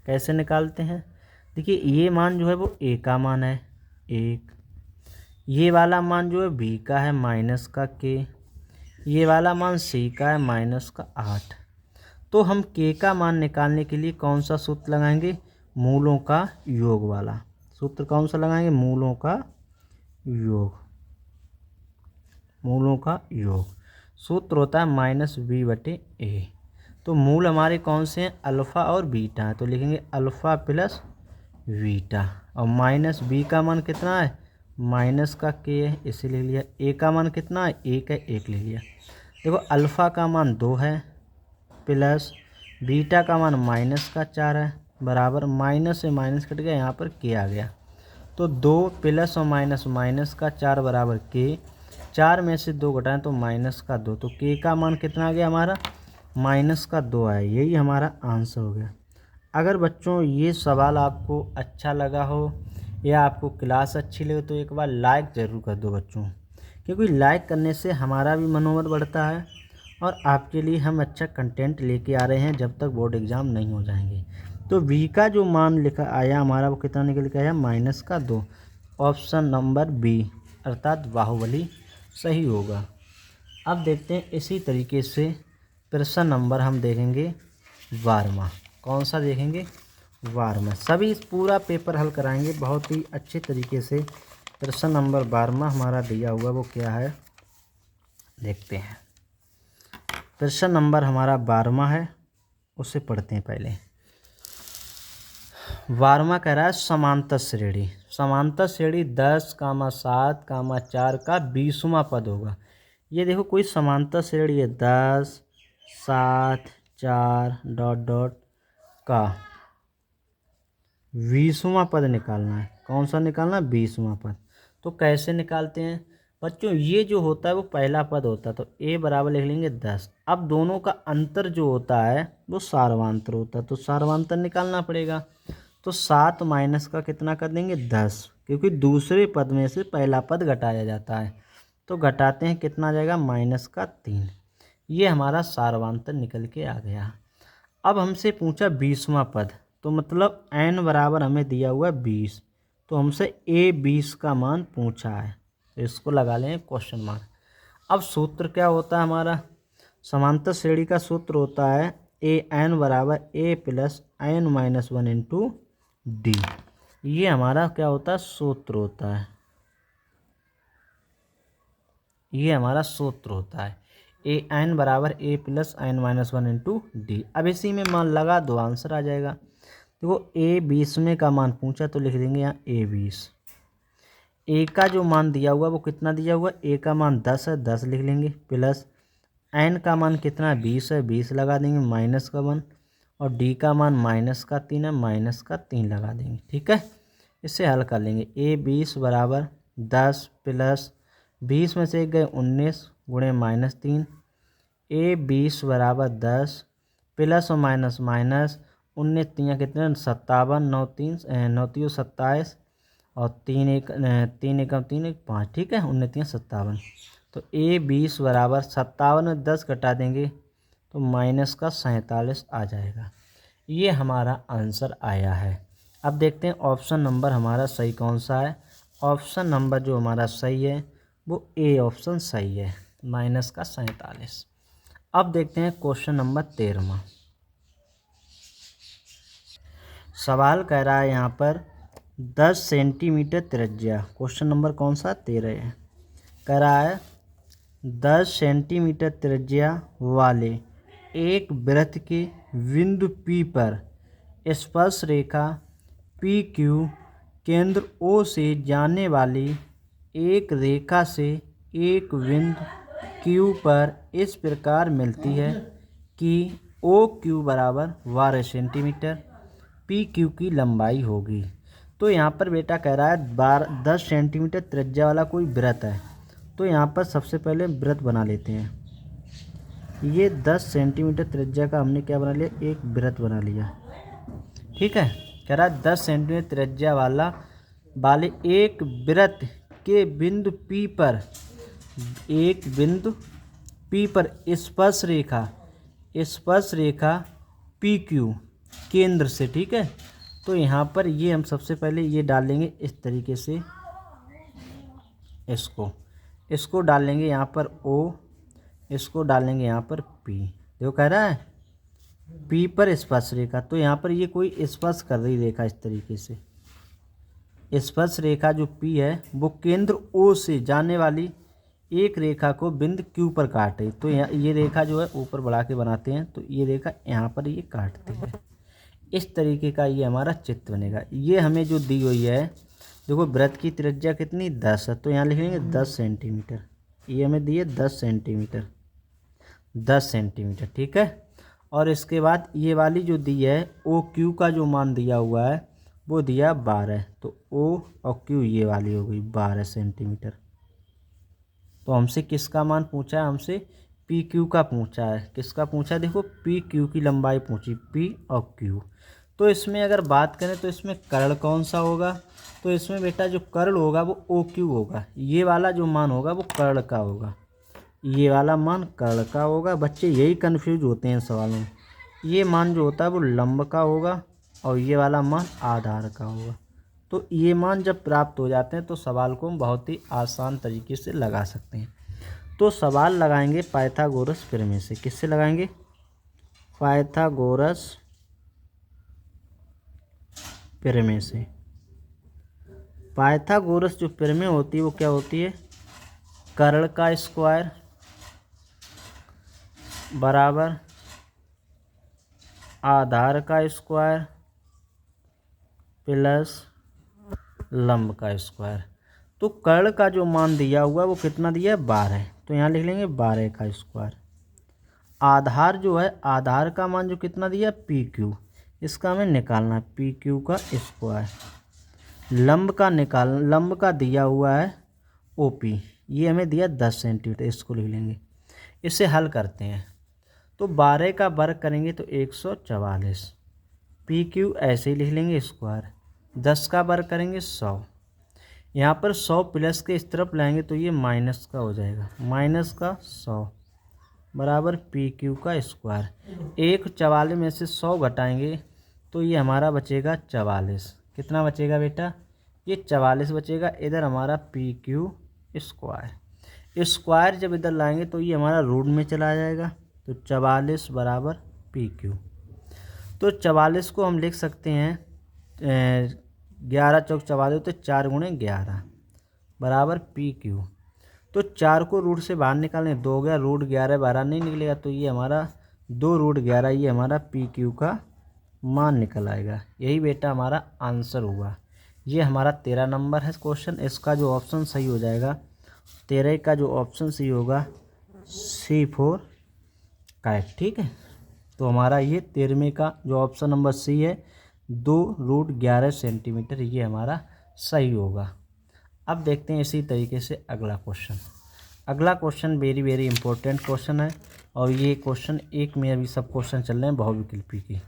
कैसे निकालते हैं, देखिए ये मान जो है वो ए का मान है 1, ये वाला मान जो है बी का है माइनस का के, ये वाला मान सी का है माइनस का 8। तो हम के का मान निकालने के लिए कौन सा सूत्र लगाएंगे, मूलों का योग वाला सूत्र। कौन सा लगाएंगे, मूलों का योग। मूलों का योग सूत्र होता है माइनस बी बटे ए। तो मूल हमारे कौन से हैं, अल्फ़ा और बीटा है, तो लिखेंगे अल्फ़ा प्लस बीटा, और माइनस बी का मान कितना है माइनस का के है, इसे ले लिया। ए का मान कितना है 1 है, 1 ले लिया। देखो अल्फ़ा का मान 2 है प्लस बीटा का मान माइनस का 4 है, बराबर माइनस से माइनस कट गया, यहाँ पर के आ गया। तो 2 प्लस और माइनस, माइनस का 4 बराबर के, 4 में से 2 घटाएं तो माइनस का 2, तो के का मान कितना आ गया हमारा माइनस का 2 आया। यही हमारा आंसर हो गया। अगर बच्चों ये सवाल आपको अच्छा लगा हो या आपको क्लास अच्छी लगे तो एक बार लाइक ज़रूर कर दो बच्चों, क्योंकि लाइक करने से हमारा भी मनोबल बढ़ता है और आपके लिए हम अच्छा कंटेंट लेके आ रहे हैं जब तक बोर्ड एग्ज़ाम नहीं हो जाएंगे। तो बी का जो मान लिखा आया हमारा वो कितना निकल के आया माइनस का 2। ऑप्शन नंबर बी अर्थात बाहुबली सही होगा। अब देखते हैं इसी तरीके से प्रश्न नंबर हम देखेंगे 12वां। कौन सा देखेंगे, 12वां। सभी पूरा पेपर हल कराएंगे बहुत ही अच्छे तरीके से। प्रश्न नंबर 12वां हमारा दिया हुआ वो क्या है, देखते हैं। प्रश्न नंबर हमारा 12वां है, उसे पढ़ते हैं पहले। 12वां कह रहा है समांतर श्रेणी। समांतर श्रेणी 10, 7, 4 का 20वां पद होगा। ये देखो कोई समांतर श्रेणी है 10, 7, 4 डॉट डॉट का 20वां पद निकालना है। कौन सा निकालना है, 20वां पद। तो कैसे निकालते हैं बच्चों, ये जो होता है वो पहला पद होता है, तो ए बराबर लिख लेंगे 10। अब दोनों का अंतर जो होता है वो सार्वंतर होता है, तो सार्वंतर निकालना पड़ेगा। तो 7 माइनस का कितना कर देंगे 10, क्योंकि दूसरे पद में से पहला पद घटाया जाता है। तो घटाते हैं, कितना आ जाएगा माइनस का 3। ये हमारा सार्वंतर निकल के आ गया। अब हमसे पूछा 20वां पद, तो मतलब n बराबर हमें दिया हुआ है 20, तो हमसे a 20 का मान पूछा है, तो इसको लगा लें क्वेश्चन मार्क। अब सूत्र क्या होता है हमारा, समांतर श्रेणी का सूत्र होता है ए एन बराबर A plus N minus 1 into D. ये हमारा क्या होता है सूत्र होता है। ये हमारा सूत्र होता है ए एन बराबर A plus N minus one into D. अब इसी में मान लगा दो, आंसर आ जाएगा। देखो ए 20 में का मान पूछा तो लिख देंगे यहाँ ए 20। ए का जो मान दिया हुआ वो कितना दिया हुआ, ए का मान 10 है, 10 लिख लेंगे, प्लस एन का मान कितना है 20 है, 20 लगा देंगे, माइनस का 1, और डी का मान माइनस का 3 है, माइनस का 3 लगा देंगे। ठीक है, इससे हल कर लेंगे। ए 20 बराबर 10 प्लस 20 में से एक गए 19 गुणे माइनस 3। ए 20 बराबर 10 प्लस और माइनस माइनस 19 3 कितने 57, 9 3 9 3 27 और 3 1 3 1 3 1 5। ठीक है, 19 3 57। तो ए 20 बराबर 57 में 10 घटा देंगे तो माइनस का 47 आ जाएगा। ये हमारा आंसर आया है। अब देखते हैं ऑप्शन नंबर हमारा सही कौन सा है। ऑप्शन नंबर जो हमारा सही है वो ए ऑप्शन सही है, माइनस का 47। अब देखते हैं क्वेश्चन नंबर 13। सवाल कह रहा है यहाँ पर 10 सेंटीमीटर त्रिज्या, क्वेश्चन नंबर कौन सा 13 है। कह रहा है 10 सेंटीमीटर त्रिज्या वाले एक वृत्त के बिंदु P पर स्पर्श रेखा PQ केंद्र O से जाने वाली एक रेखा से एक बिंदु Q पर इस प्रकार मिलती है कि OQ बराबर 12 सेंटीमीटर, PQ की लंबाई होगी। तो यहाँ पर बेटा कह रहा है 10 सेंटीमीटर त्रिज्या वाला कोई वृत्त है। तो यहाँ पर सबसे पहले वृत्त बना लेते हैं। ये 10 सेंटीमीटर त्रिज्या का हमने क्या बना लिया, एक वृत्त बना लिया। ठीक है, कह रहा है 10 सेंटीमीटर त्रिज्या वाले एक वृत्त के बिंदु P पर, एक बिंदु P पर स्पर्श रेखा PQ केंद्र से। ठीक है, तो यहाँ पर ये हम सबसे पहले ये डालेंगे इस तरीके से, इसको डालेंगे यहाँ पर O, इसको डालेंगे यहाँ पर P। देखो कह रहा है P पर स्पर्श रेखा, तो यहाँ पर ये कोई स्पर्श कर रही रेखा इस तरीके से। स्पर्श रेखा जो P है वो केंद्र O से जाने वाली एक रेखा को बिंदु Q पर काटे। तो ये रेखा जो है ऊपर बढ़ा के बनाते हैं, तो ये रेखा यहाँ पर ये काटती है। इस तरीके का ये हमारा चित्र बनेगा। ये हमें जो दी हुई है, देखो वृत्त की त्रिज्या कितनी 10 है, तो यहाँ लिख लेंगे 10 सेंटीमीटर। ये हमें दी है 10 सेंटीमीटर, 10 सेंटीमीटर। ठीक है, और इसके बाद ये वाली जो दी है OQ का जो मान दिया हुआ है वो दिया 12, तो O और Q ये वाली हो गई 12 सेंटीमीटर। तो हमसे किसका मान पूछा है, हमसे PQ का पूछा है। किसका पूछा है, देखो PQ की लंबाई पूछी, P और Q। तो इसमें अगर बात करें तो इसमें कर्ण कौन सा होगा, तो इसमें बेटा जो कर्ण होगा वो OQ होगा। ये वाला जो मान होगा वो कर्ण का होगा, ये वाला मान कर्ण का होगा। बच्चे यही कन्फ्यूज होते हैं सवालों में। ये मान जो होता है वो लंब का होगा और ये वाला मान आधार का होगा। तो ये मान जब प्राप्त हो जाते हैं तो सवाल को हम बहुत ही आसान तरीके से लगा सकते हैं। तो सवाल लगाएंगे पाइथागोरस प्रमेय से। किससे लगाएंगे, पाइथागोरस प्रमेय से। पाइथागोरस जो प्रमेय होती है वो क्या होती है, कर्ण का स्क्वायर बराबर आधार का स्क्वायर प्लस लंब का स्क्वायर। तो कर्ण का जो मान दिया हुआ है वो कितना दिया है 12, तो यहाँ लिख लेंगे 12 का स्क्वायर। आधार जो है, आधार का मान जो कितना दिया है PQ, इसका हमें निकालना है PQ का स्क्वायर। लंब का दिया हुआ है OP, ये हमें दिया 10 सेंटीमीटर, इसको लिख लेंगे। इसे हल करते हैं तो 12 का वर्ग करेंगे तो 144, PQ ऐसे ही लिख लेंगे स्क्वायर। 10 का वर्ग करेंगे 100, यहाँ पर 100 प्लस के इस तरफ लाएंगे तो ये माइनस का हो जाएगा, माइनस का 100 बराबर PQ का स्क्वायर। 144 में से 100 घटाएंगे तो ये हमारा बचेगा 44। कितना बचेगा बेटा, ये 44 बचेगा। इधर हमारा PQ स्क्वायर, स्क्वायर जब इधर लाएंगे तो ये हमारा रूट में चला जाएगा, तो 44 बराबर PQ। तो 44 को हम लिख सकते हैं 11 चौक 44 तो 4 गुणे 11 बराबर PQ। तो 4 को रूट से बाहर निकालें, 2 हो गया, रूट 11 बाहर नहीं निकलेगा, तो ये हमारा 2 रूट 11 ये हमारा पी क्यू का मान निकल आएगा। यही बेटा हमारा आंसर हुआ। ये हमारा 13 नंबर है क्वेश्चन। इसका जो ऑप्शन सही हो जाएगा 13 का जो ऑप्शन सही होगा C4 करेक्ट। ठीक है, तो हमारा ये 13वें का जो ऑप्शन नंबर सी है 2 रूट 11 सेंटीमीटर ये हमारा सही होगा। अब देखते हैं इसी तरीके से अगला क्वेश्चन। अगला question very very important question है और ये क्वेश्चन एक में अभी सब क्वेश्चन चल रहे हैं बहुविकल्पी की।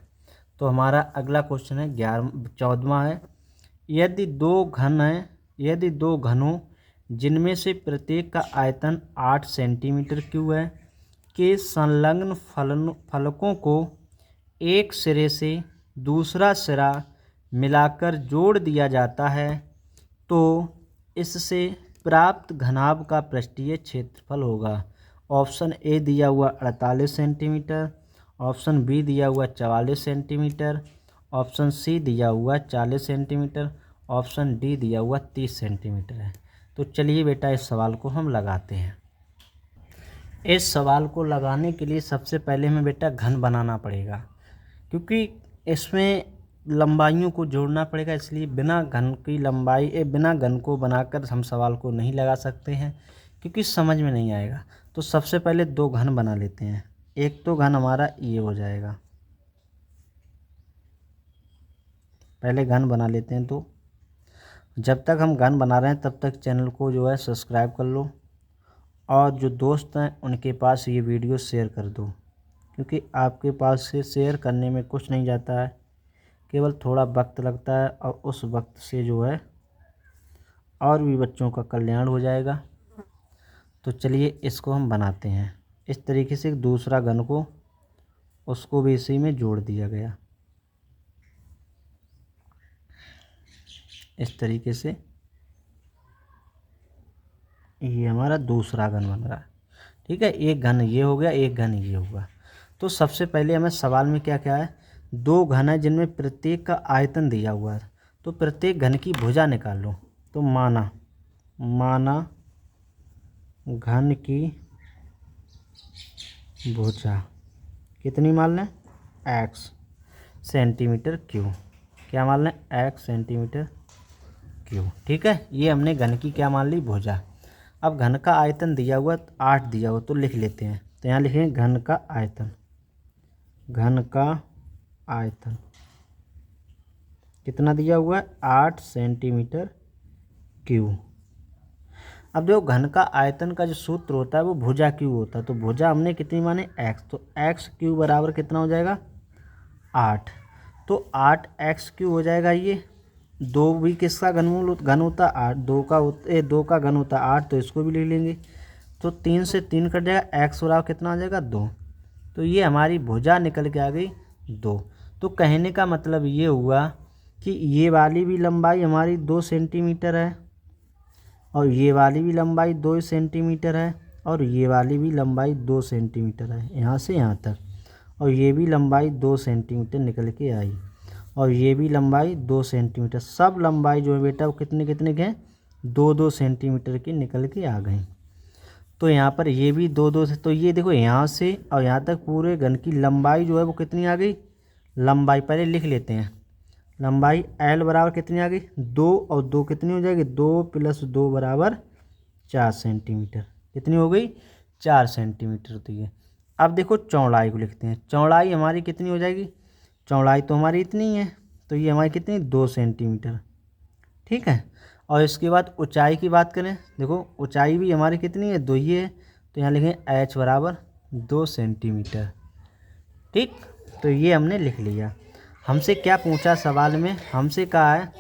तो हमारा अगला क्वेश्चन है 14वां है। यदि दो घनों जिनमें से प्रत्येक का आयतन 8 सेंटीमीटर क्यूब है के संलग्न फलकों को एक सिरे से दूसरा सिरा मिलाकर जोड़ दिया जाता है तो इससे प्राप्त घनाभ का पृष्ठीय क्षेत्रफल होगा। ऑप्शन ए दिया हुआ 48 सेंटीमीटर, ऑप्शन बी दिया हुआ 44 सेंटीमीटर, ऑप्शन सी दिया हुआ 40 सेंटीमीटर, ऑप्शन डी दिया हुआ 30 सेंटीमीटर है। तो चलिए बेटा इस सवाल को हम लगाते हैं। इस सवाल को लगाने के लिए सबसे पहले हमें बेटा घन बनाना पड़ेगा, क्योंकि इसमें लंबाइयों को जोड़ना पड़ेगा, इसलिए बिना घन को बनाकर हम सवाल को नहीं लगा सकते हैं क्योंकि समझ में नहीं आएगा। तो सबसे पहले 2 घन बना लेते हैं। एक तो घन हमारा ये हो जाएगा, पहले घन बना लेते हैं। तो जब तक हम घन बना रहे हैं तब तक चैनल को जो है सब्सक्राइब कर लो और जो दोस्त हैं उनके पास ये वीडियो शेयर कर दो, क्योंकि आपके पास से शेयर करने में कुछ नहीं जाता है, केवल थोड़ा वक्त लगता है और उस वक्त से जो है और भी बच्चों का कल्याण हो जाएगा। तो चलिए इसको हम बनाते हैं। इस तरीके से दूसरा घन को उसको भी इसी में जोड़ दिया गया, इस तरीके से ये हमारा दूसरा घन बन रहा है। ठीक है, एक घन ये हो गया, एक घन ये होगा। तो सबसे पहले हमें सवाल में क्या क्या है, 2 घन है जिनमें प्रत्येक का आयतन दिया हुआ है, तो प्रत्येक घन की भुजा निकाल लो। तो माना घन की भुजा कितनी मान लें, x सेंटीमीटर क्यूब। क्या मान लें, x सेंटीमीटर क्यूब। ठीक है, ये हमने घन की क्या मान ली, भुजा। अब घन का आयतन दिया हुआ 8 दिया हुआ, तो लिख लेते हैं। तो यहाँ लिखेंगे घन का आयतन कितना दिया हुआ है, 8 सेंटीमीटर क्यूब। अब देखो घन का आयतन का जो सूत्र होता है वो भुजा क्यूब होता है। तो भुजा हमने कितनी माने, x, तो x क्यूब बराबर कितना हो जाएगा, 8। तो 8x क्यूब हो जाएगा। ये 2 भी किसका घन होता है, 8, 2 का घन होता है 8, तो इसको भी ले लेंगे। तो 3 से 3 कट जाएगा, x बराबर कितना आ जाएगा, 2। तो ये हमारी भुजा निकल के आ गई 2। तो कहने का मतलब ये हुआ कि ये वाली भी लंबाई हमारी 2 सेंटीमीटर है और ये वाली भी लंबाई 2 सेंटीमीटर है और ये वाली भी लंबाई 2 सेंटीमीटर है यहाँ से यहाँ तक, और ये भी लंबाई 2 सेंटीमीटर निकल के आई और ये भी लंबाई 2 सेंटीमीटर। सब लंबाई जो है बेटा वो कितने कितने के हैं, 2-2 सेंटीमीटर की निकल के आ गई। तो यहाँ पर ये भी 2-2 से, तो ये देखो यहाँ से और यहाँ तक पूरे घन की लंबाई जो है वो कितनी आ गई, लंबाई पहले लिख लेते हैं। लंबाई L बराबर कितनी आ गई, 2 और 2 कितनी हो जाएगी, 2 + 2 बराबर 4 सेंटीमीटर। कितनी हो गई, 4 सेंटीमीटर होती है। अब देखो चौड़ाई को लिखते हैं। चौड़ाई हमारी कितनी हो जाएगी, चौड़ाई तो हमारी इतनी है, तो ये हमारी कितनी, 2 सेंटीमीटर। ठीक है, और इसके बाद ऊंचाई की बात करें, देखो ऊंचाई भी हमारी कितनी है, 2 ही है, तो यहाँ लिखें h बराबर 2 सेंटीमीटर। ठीक, तो ये हमने लिख लिया। हमसे क्या पूछा सवाल में, हमसे कहा है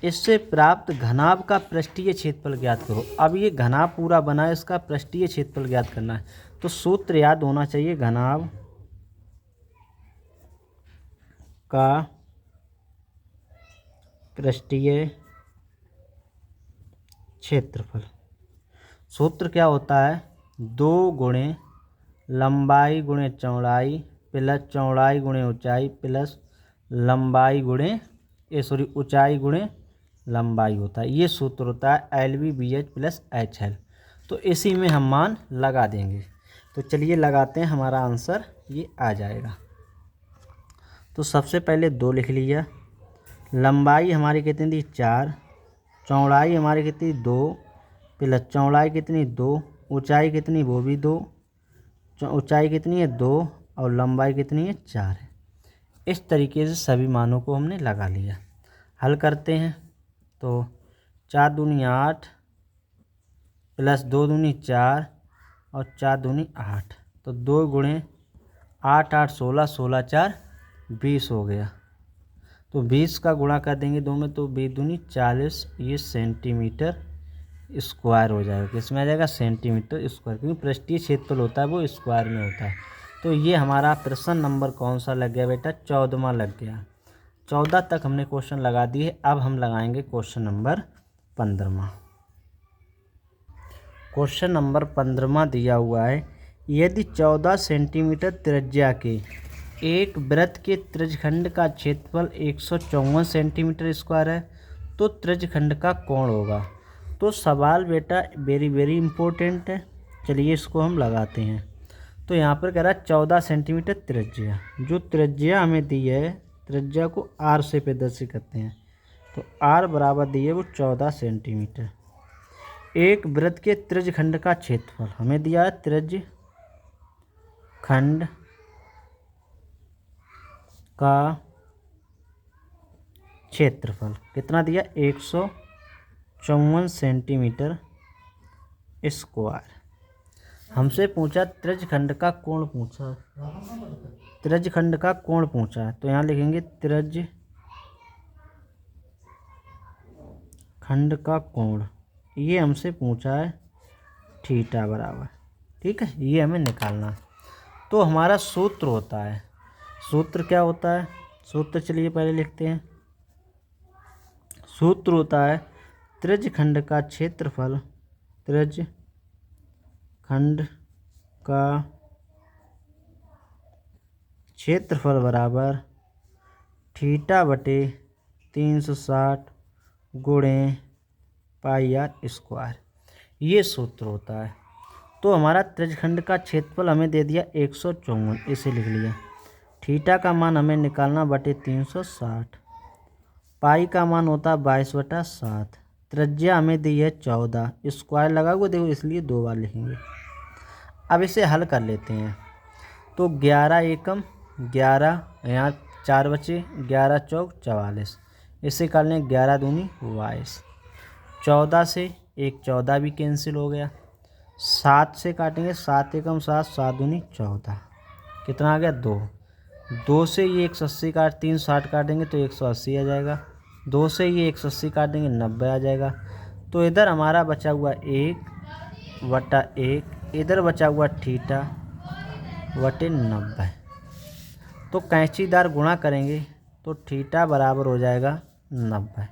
इससे प्राप्त घनाभ का पृष्ठीय क्षेत्रफल ज्ञात करो। अब ये घनाभ पूरा बना है, इसका पृष्ठीय क्षेत्रफल ज्ञात करना है। तो सूत्र याद होना चाहिए, घनाभ का पृष्ठीय क्षेत्रफल। सूत्र क्या होता है, 2 गुणे लंबाई गुणे चौड़ाई प्लस चौड़ाई गुणे ऊंचाई प्लस लंबाई गुणे ऊंचाई गुणे लंबाई होता है। ये सूत्र होता है LV BH + HL। तो इसी में हम मान लगा देंगे। तो चलिए लगाते हैं, हमारा आंसर ये आ जाएगा। तो सबसे पहले 2 लिख लिया। लंबाई हमारी कितनी थी 4, चौड़ाई हमारी कितनी 2, प्लस चौड़ाई कितनी 2, ऊंचाई कितनी वो भी 2, ऊंचाई कितनी है 2 और लंबाई कितनी है 4 है। इस तरीके से सभी मानों को हमने लगा लिया। हल करते हैं। तो 4 दूनी 8 प्लस 2 दूनी 4 और 4 दूनी 8, तो 2 गुणे 8 8 16, 16 4 20 हो गया। तो 20 का गुणा कर देंगे 2 में, तो 20 दूनी 40, ये सेंटीमीटर स्क्वायर हो जाएगा। किसमें आ जाएगा? सेंटीमीटर स्क्वायर, क्योंकि पृष्ठीय क्षेत्रफल होता है वो स्क्वायर में होता है। तो ये हमारा प्रश्न नंबर कौन सा लग गया बेटा? 14वां लग गया। 14 तक हमने क्वेश्चन लगा दिए। अब हम लगाएंगे क्वेश्चन नंबर 15वां। क्वेश्चन नंबर 15वां दिया हुआ है, यदि 14 सेंटीमीटर त्रिज्या के एक वृत्त के त्रिज्यखंड का क्षेत्रफल 154 सेंटीमीटर स्क्वायर है तो त्रिज्यखंड का कोण होगा। तो सवाल बेटा वेरी वेरी इम्पोर्टेंट है। चलिए इसको हम लगाते हैं। तो यहाँ पर कह रहा है 14 सेंटीमीटर त्रिज्या, जो त्रिज्या हमें दी है, त्रिज्या को आर से प्रदर्शित करते हैं। तो आर बराबर दी है वो 14 सेंटीमीटर। एक वृत्त के त्रिज्यखंड का क्षेत्रफल हमें दिया है, त्रिज्यखंड का क्षेत्रफल कितना दिया? 154 सेंटीमीटर स्क्वायर। हमसे पूछा त्रिज्यखंड का कोण पूछा, त्रिज्यखंड का कोण पूछा है। तो यहाँ लिखेंगे त्रिज्यखंड का कोण, ये हमसे पूछा है थीटा बराबर, ठीक है, ये हमें निकालना है। तो हमारा सूत्र होता है, सूत्र क्या होता है? सूत्र चलिए पहले लिखते हैं। सूत्र होता है त्रिज्यखंड का क्षेत्रफल, त्रिज्यखंड का क्षेत्रफल बराबर थीटा बटे 360 गुणे पाई आर स्क्वायर, ये सूत्र होता है। तो हमारा त्रिज्यखंड का क्षेत्रफल हमें दे दिया 154, इसे लिख लिया। थीटा का मान हमें निकालना बटे 360, पाई का मान होता है 22/7, त्रिज्या हमें दी है 14, स्क्वायर लगा हुआ देखो इसलिए 2 बार लिखेंगे। अब इसे हल कर लेते हैं। तो 11 एकम 11, यहाँ 4 बचे, 11 चौक 44, इसे कर लें 11 दूनी 22, 14 से एक 14 भी कैंसिल हो गया, 7 से काटेंगे 7 एकम 7, 7 दूनी 14, कितना आ गया 2, 2 से ये 180 काट 360 काटेंगे तो 180 आ जाएगा, 2 से ये 180 काटेंगे 90 आ जाएगा। तो इधर हमारा बचा हुआ 1/1, इधर बचा हुआ थीटा बटे 90। तो कैंचीदार गुणा करेंगे तो थीटा बराबर हो जाएगा 90।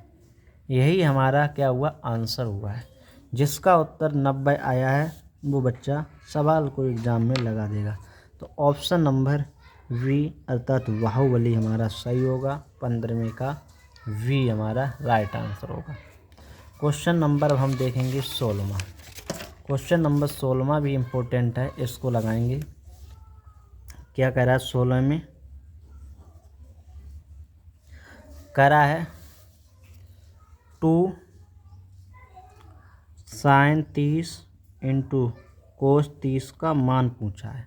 यही हमारा क्या हुआ? आंसर हुआ है। जिसका उत्तर 90 आया है वो बच्चा सवाल को एग्ज़ाम में लगा देगा। तो ऑप्शन नंबर वी अर्थात बाहुबली हमारा सही होगा। 15वें का वी हमारा राइट आंसर होगा। क्वेश्चन नंबर अब हम देखेंगे 16वां। क्वेश्चन नंबर 16वां भी इम्पोर्टेंट है, इसको लगाएंगे। क्या कह रहा है 16 में? कह रहा है 2 sin 30 इंटू कोस 30 का मान पूछा है।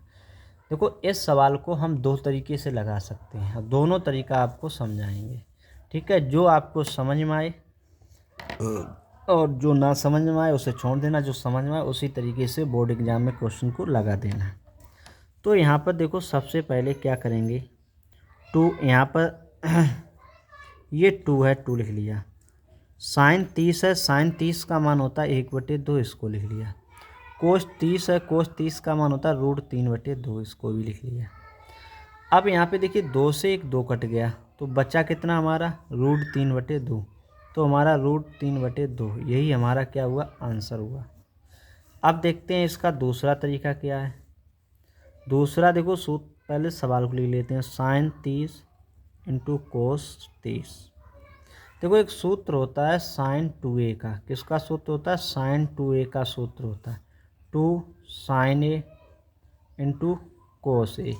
देखो इस सवाल को हम 2 तरीके से लगा सकते हैं, दोनों तरीका आपको समझाएंगे, ठीक है। जो आपको समझ में आए और जो ना समझ में आए उसे छोड़ देना, जो समझ में आए उसी तरीके से बोर्ड एग्जाम में क्वेश्चन को लगा देना। तो यहाँ पर देखो सबसे पहले क्या करेंगे, 2 यहाँ पर ये 2 है, 2 लिख लिया। साइन 30 है, साइन 30 का मान होता है 1/2, इसको लिख लिया। कोस 30 है, कोस 30 का मान होता है √3/2, इसको भी लिख लिया। अब यहाँ पे देखिए 2 से एक 2 कट गया तो बचा कितना हमारा? √3/2, तो हमारा √3/2 यही हमारा क्या हुआ? आंसर हुआ। अब देखते हैं इसका दूसरा तरीका क्या है। दूसरा देखो सूत्र, पहले सवाल को लिख लेते हैं। Sine 30 into cos 30। देखो एक सूत्र होता है साइन 2a का, किसका सूत्र होता है? साइन 2a का सूत्र होता है। Two sine A into cos A.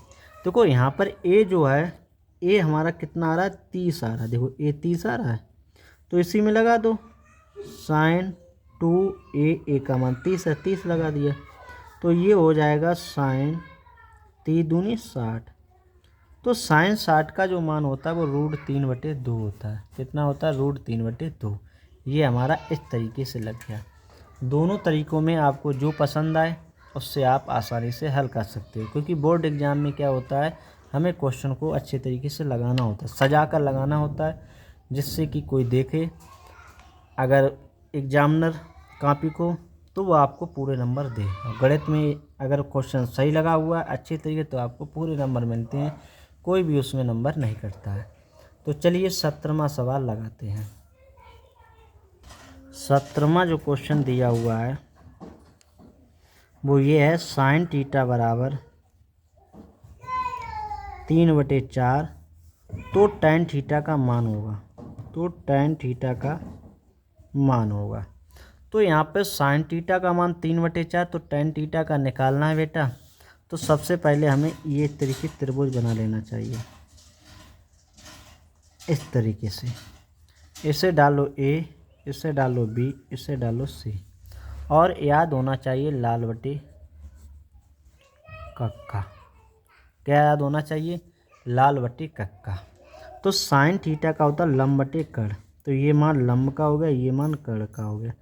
देखो यहाँ पर ए जो है, ए हमारा कितना आ रहा है, 30 आ रहा है। देखो ए 30 आ रहा है, तो इसी में लगा दो साइन 2a का मान 30 है, 30 लगा दिया। तो ये हो जाएगा साइन 30 दूनी 60। तो साइन 60 का जो मान होता है वो √3/2 होता है। कितना होता है, √3/2। ये हमारा इस तरीके से लग गया। दोनों तरीक़ों में आपको जो पसंद आए उससे आप आसानी से हल कर सकते हो, क्योंकि बोर्ड एग्ज़ाम में क्या होता है, हमें क्वेश्चन को अच्छे तरीके से लगाना होता है, सजा कर लगाना होता है, जिससे कि कोई देखे अगर एग्जामिनर कॉपी को, तो वो आपको पूरे नंबर दे। और गणित में अगर क्वेश्चन सही लगा हुआ है अच्छे तरीके, तो आपको पूरे नंबर मिलते हैं, कोई भी उसमें नंबर नहीं कटता है। तो चलिए 17वां सवाल लगाते हैं। 17वां जो क्वेश्चन दिया हुआ है वो ये है, साइन थीटा बराबर 3/4 तो टैन थीटा का मान होगा। तो टैन थीटा का मान होगा। तो यहाँ पे साइन थीटा का मान 3/4, तो टैन थीटा का निकालना है बेटा। तो सबसे पहले हमें ये तरीके त्रिभुज बना लेना चाहिए, इस तरीके से। इसे डालो ए, इसे डालो बी, इसे डालो सी, और याद होना चाहिए लाल बटे कक्का। क्या याद होना चाहिए, लाल बटे कक्का। तो साइन थीटा का होता है लंब बटे कर्ण। तो ये मान लंब का हो गया, ये मान कर्ण का हो गया।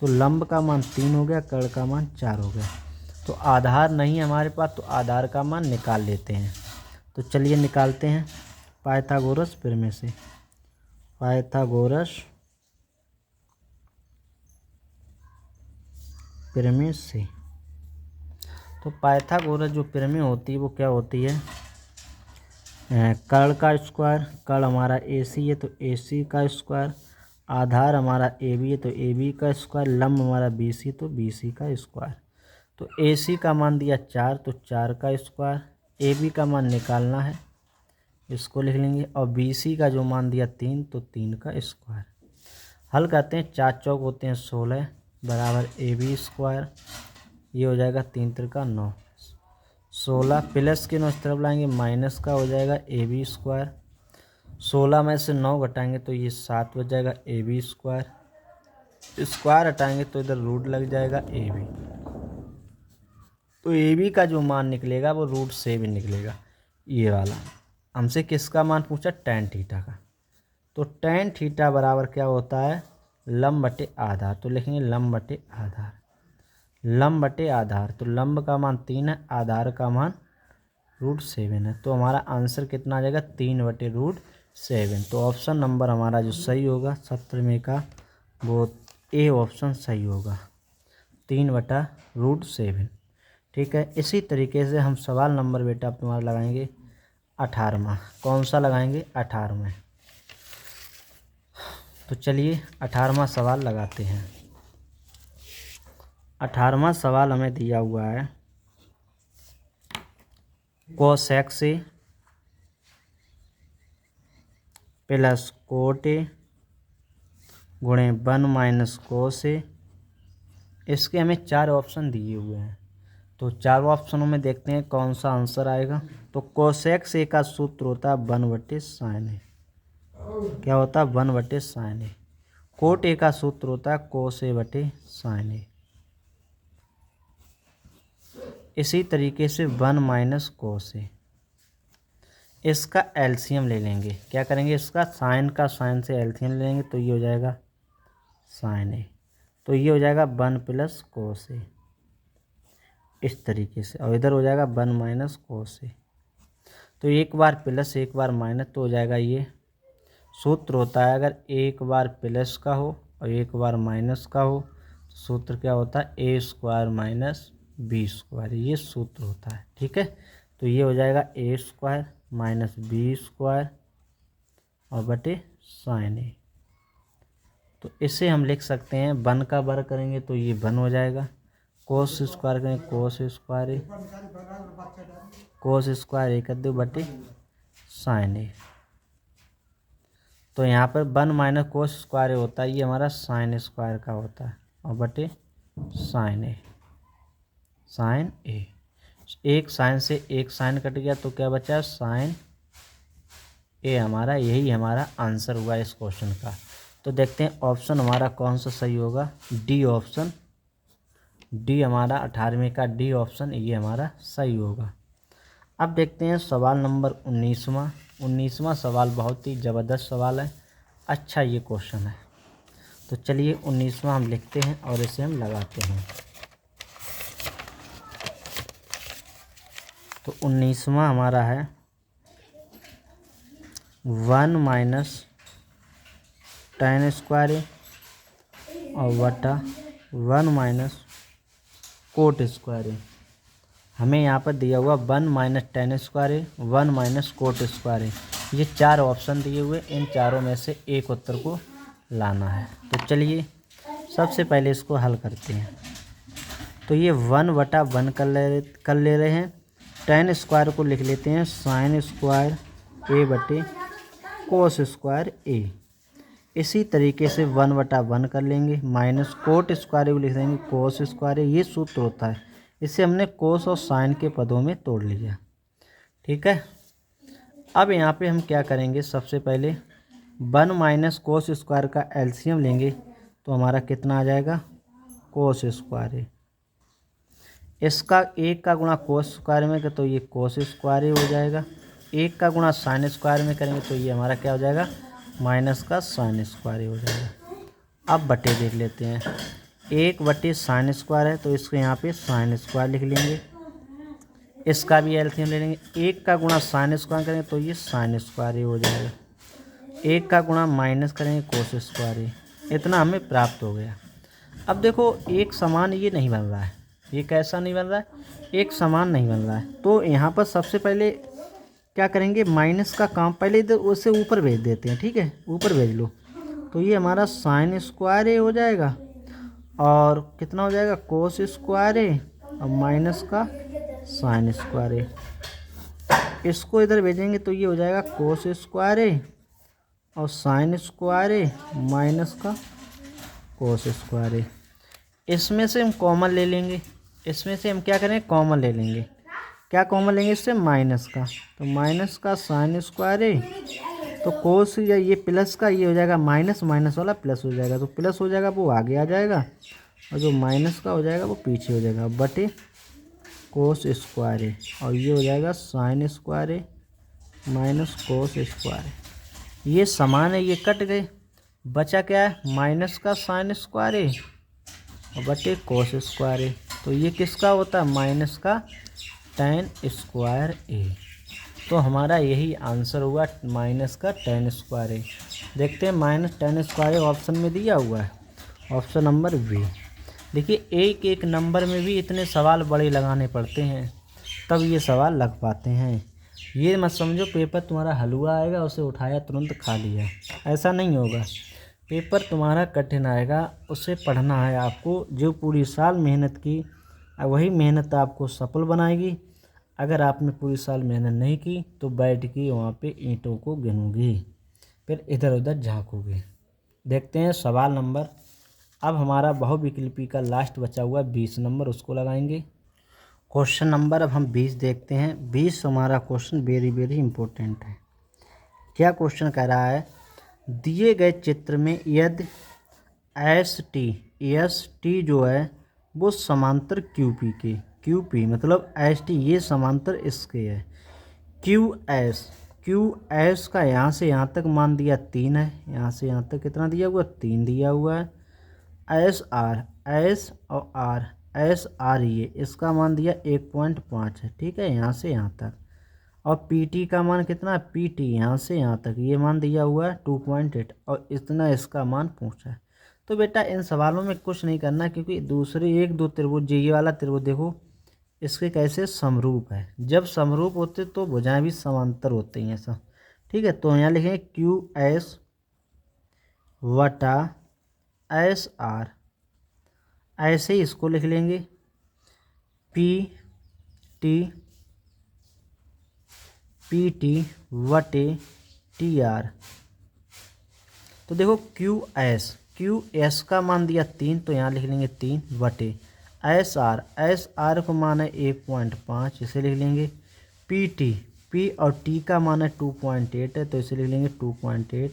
तो लंब का मान 3 हो गया, कर्ण का मान 4 हो गया। तो आधार नहीं है हमारे पास, तो आधार का मान निकाल लेते हैं। तो चलिए निकालते हैं पाइथागोरस प्रमेय से। पाइथागोरस प्रमेय से। तो पाइथागोरस जो प्रमेय होती है वो क्या होती है, कर्ण का स्क्वायर, कर्ण हमारा AC है तो AC का स्क्वायर, आधार हमारा AB है तो AB का स्क्वायर, लंब हमारा BC तो BC का स्क्वायर। तो AC का मान दिया 4 तो 4 का स्क्वायर, AB का मान निकालना है, इसको लिख लेंगे, और BC का जो मान दिया 3 तो 3 का स्क्वायर। हल करते हैं, 4 चौक होते हैं 16 बराबर AB स्क्वायर, ये हो जाएगा 3 त्रिका 9, 16 प्लस के 9 इस तरफ लाएंगे, माइनस का हो जाएगा AB स्क्वायर। 16 में से 9 घटाएंगे तो ये 7 बच जाएगा AB स्क्वायर। स्क्वायर हटाएंगे तो इधर रूट लग जाएगा AB। तो AB का जो मान निकलेगा वो √7 निकलेगा, ये वाला। हमसे किसका मान पूछा, टैन थीटा का। तो टैन थीटा बराबर क्या होता है, लंब बटे आधार। तो लिखेंगे लंब बटे आधार, लंब बटे आधार। तो लंब का मान 3 है, आधार का मान √7 है। तो हमारा आंसर कितना आ जाएगा, 3/√7। तो ऑप्शन नंबर हमारा जो सही होगा 17वें का, वो ए ऑप्शन सही होगा, 3/√7। ठीक है। इसी तरीके से हम सवाल नंबर बेटा आप तुम्हारा लगाएंगे 18वां। कौन सा लगाएंगे, 18वां। तो चलिए 18वां सवाल लगाते हैं। 18वां सवाल हमें दिया हुआ है, cos x A plus cot A गुणे 1 - cos ए। इसके हमें 4 ऑप्शन दिए हुए हैं, तो चारों ऑप्शनों में देखते हैं कौन सा आंसर आएगा। तो cos x ए का सूत्र होता है 1/sin ए। क्या होता है, 1/sin ए। कोट ए का सूत्र होता है cos a/sin ए। इसी तरीके से 1 - cos ए। इसका एलसीएम ले लेंगे। क्या करेंगे, इसका साइन का साइन से एलसीएम ले लेंगे, तो ये हो जाएगा साइन ए। तो ये हो जाएगा 1 + cos ए, इस तरीके से। और इधर हो जाएगा 1 - cos ए। तो एक बार प्लस एक बार माइनस, तो हो जाएगा ये सूत्र होता है, अगर एक बार प्लस का हो और एक बार माइनस का हो तो सूत्र क्या होता है, A² - B²। ये सूत्र होता है। ठीक है। तो ये हो जाएगा A² - B² और बटे sin ए। तो इसे हम लिख सकते हैं, 1 का वर्ग करेंगे तो ये 1 हो जाएगा, cos² करेंगे cos² ए, cos² कर दो बटे sin ए। तो यहाँ पर 1 - cos² होता है, ये हमारा sin² का होता है, और बटे sin ए। साइन ए। एक साइन से एक साइन कट गया तो क्या बचा, साइन ए। हमारा यही हमारा आंसर हुआ इस क्वेश्चन का। तो देखते हैं ऑप्शन हमारा कौन सा सही होगा। डी ऑप्शन, डी हमारा 18वें का डी ऑप्शन ये हमारा सही होगा। अब देखते हैं सवाल नंबर 19वां सवाल बहुत ही ज़बरदस्त सवाल है। अच्छा ये क्वेश्चन है। तो चलिए 19वां हम लिखते हैं और इसे हम लगाते हैं। तो 19वां हमारा है 1 माइनस tan स्क्वायर ए और बटा 1 माइनस कोट स्क्वायर ए। हमें यहाँ पर दिया हुआ 1 माइनस tan स्क्वायर ए, 1 माइनस कोट स्क्वायर ए। ये 4 ऑप्शन दिए हुए, इन चारों में से एक उत्तर को लाना है। तो चलिए सबसे पहले इसको हल करते हैं। तो ये 1/1 कर ले रहे हैं। tan स्क्वायर को लिख लेते हैं साइन स्क्वायर ए बटे कोस स्क्वायर ए। इसी तरीके से 1/1 कर लेंगे। माइनस कोट स्क्वायर को लिख देंगे कोस स्क्वायर ए। ये सूत्र होता है, इसे हमने कोस और साइन के पदों में तोड़ लिया। ठीक है। अब यहाँ पे हम क्या करेंगे, सबसे पहले 1 माइनस कोस स्क्वायर का एलसीएम लेंगे तो हमारा कितना आ जाएगा, कोस स्क्वायर ए। इसका 1 का गुणा कोस स्क्वायर में तो ये कोस स्क्वायर ए हो जाएगा। 1 का गुणा साइन स्क्वायर में करेंगे तो ये हमारा क्या हो जाएगा, माइनस का साइन स्क्वायर ए हो जाएगा। अब बटे देख लेते हैं। 1/साइन स्क्वायर है तो इसको यहाँ पे साइन स्क्वायर लिख लेंगे। इसका भी एलसीएम ले लेंगे। 1 का गुणा साइन स्क्वायर करेंगे तो ये साइन स्क्वायर ए हो जाएगा। 1 का गुणा माइनस करेंगे कोस स्क्वायर ए। इतना हमें प्राप्त हो गया। अब देखो एक समान ये नहीं बन रहा है। ये कैसा नहीं बन रहा है, एक समान नहीं बन रहा है। तो यहाँ पर सबसे पहले क्या करेंगे, माइनस का काम पहले इधर उसे ऊपर भेज देते हैं। ठीक है, ऊपर भेज लो तो ये हमारा साइन स्क्वायर ए हो जाएगा और कितना हो जाएगा, कोस स्क्वायर ए और माइनस का साइन स्क्वायर ए। इसको इधर भेजेंगे तो ये हो जाएगा कोस स्क्वायर ए और साइन स्क्वायर ए माइनस का कोस स्क्वायर ए। इसमें से हम कॉमन ले लेंगे। इसमें से हम क्या करेंगे, कॉमन ले लेंगे। क्या कॉमन लेंगे इससे, माइनस का। तो माइनस का साइन स्क्वायर ए तो कोस या ये प्लस का ये हो जाएगा माइनस, माइनस वाला प्लस हो जाएगा। तो प्लस हो जाएगा वो आगे आ जाएगा और जो माइनस का हो जाएगा वो पीछे हो जाएगा। बटे कोस स्क्वायर ए और ये हो जाएगा साइन स्क्वायर ए माइनस कोस स्क्वायर ए। ये समान है, ये कट गए। बचा क्या है, माइनस का साइन स्क्वायर ए और बटे कोस स्क्वायर ए। तो ये किसका होता है, माइनस का tan स्क्वायर ए। तो हमारा यही आंसर हुआ, माइनस का tan स्क्वायर ए। देखते हैं minus tan square A option में दिया हुआ है, ऑप्शन नंबर बी। देखिए एक एक नंबर में भी इतने सवाल बड़े लगाने पड़ते हैं तब ये सवाल लग पाते हैं। ये मत समझो पेपर तुम्हारा हलवा आएगा उसे उठाया तुरंत खा लिया, ऐसा नहीं होगा। पेपर तुम्हारा कठिन आएगा, उसे पढ़ना है आपको। जो पूरी साल मेहनत की वही मेहनत आपको सफल बनाएगी। अगर आपने पूरी साल मेहनत नहीं की तो बैठ के वहाँ पे ईंटों को गिनोगे, फिर इधर उधर झाँकोगे। देखते हैं सवाल नंबर, अब हमारा बहुविकल्पी का लास्ट बचा हुआ 20 नंबर, उसको लगाएंगे। क्वेश्चन नंबर अब हम 20 देखते हैं। 20 हमारा क्वेश्चन वेरी वेरी इंपॉर्टेंट है। क्या क्वेश्चन कह रहा है, दिए गए चित्र में यदि एस टी जो है वो समांतर क्यूपी के, क्यूपी मतलब एस टी ये समांतर इसके है। क्यू एस का यहाँ से यहाँ तक मान दिया 3 है, यहाँ से यहाँ तक कितना दिया हुआ, 3 दिया हुआ है। एस और आर ये इसका मान दिया 1.5 है। ठीक है, यहाँ से यहाँ तक। और पी टी का मान कितना है, पी टी यहाँ से यहाँ तक ये मान दिया हुआ है 2.8 और इतना इसका मान पूछा है। तो बेटा इन सवालों में कुछ नहीं करना, क्योंकि दूसरे 1-2 त्रिभुज, ये वाला त्रिभुज देखो इसके कैसे समरूप है। जब समरूप होते तो भुजाएं भी समांतर होते हैं ऐसा। ठीक है, तो यहाँ लिखेंगे क्यू एस वटा एस आर, ऐसे ही इसको लिख लेंगे पी टी वटे टी आर। तो देखो क्यू एस का मान दिया 3 तो यहाँ लिख लेंगे 3 वटे एस आर को मान है 1.5, इसे लिख लेंगे। पी और टी का मान है 2.8 है, तो इसे लिख लेंगे 2.8।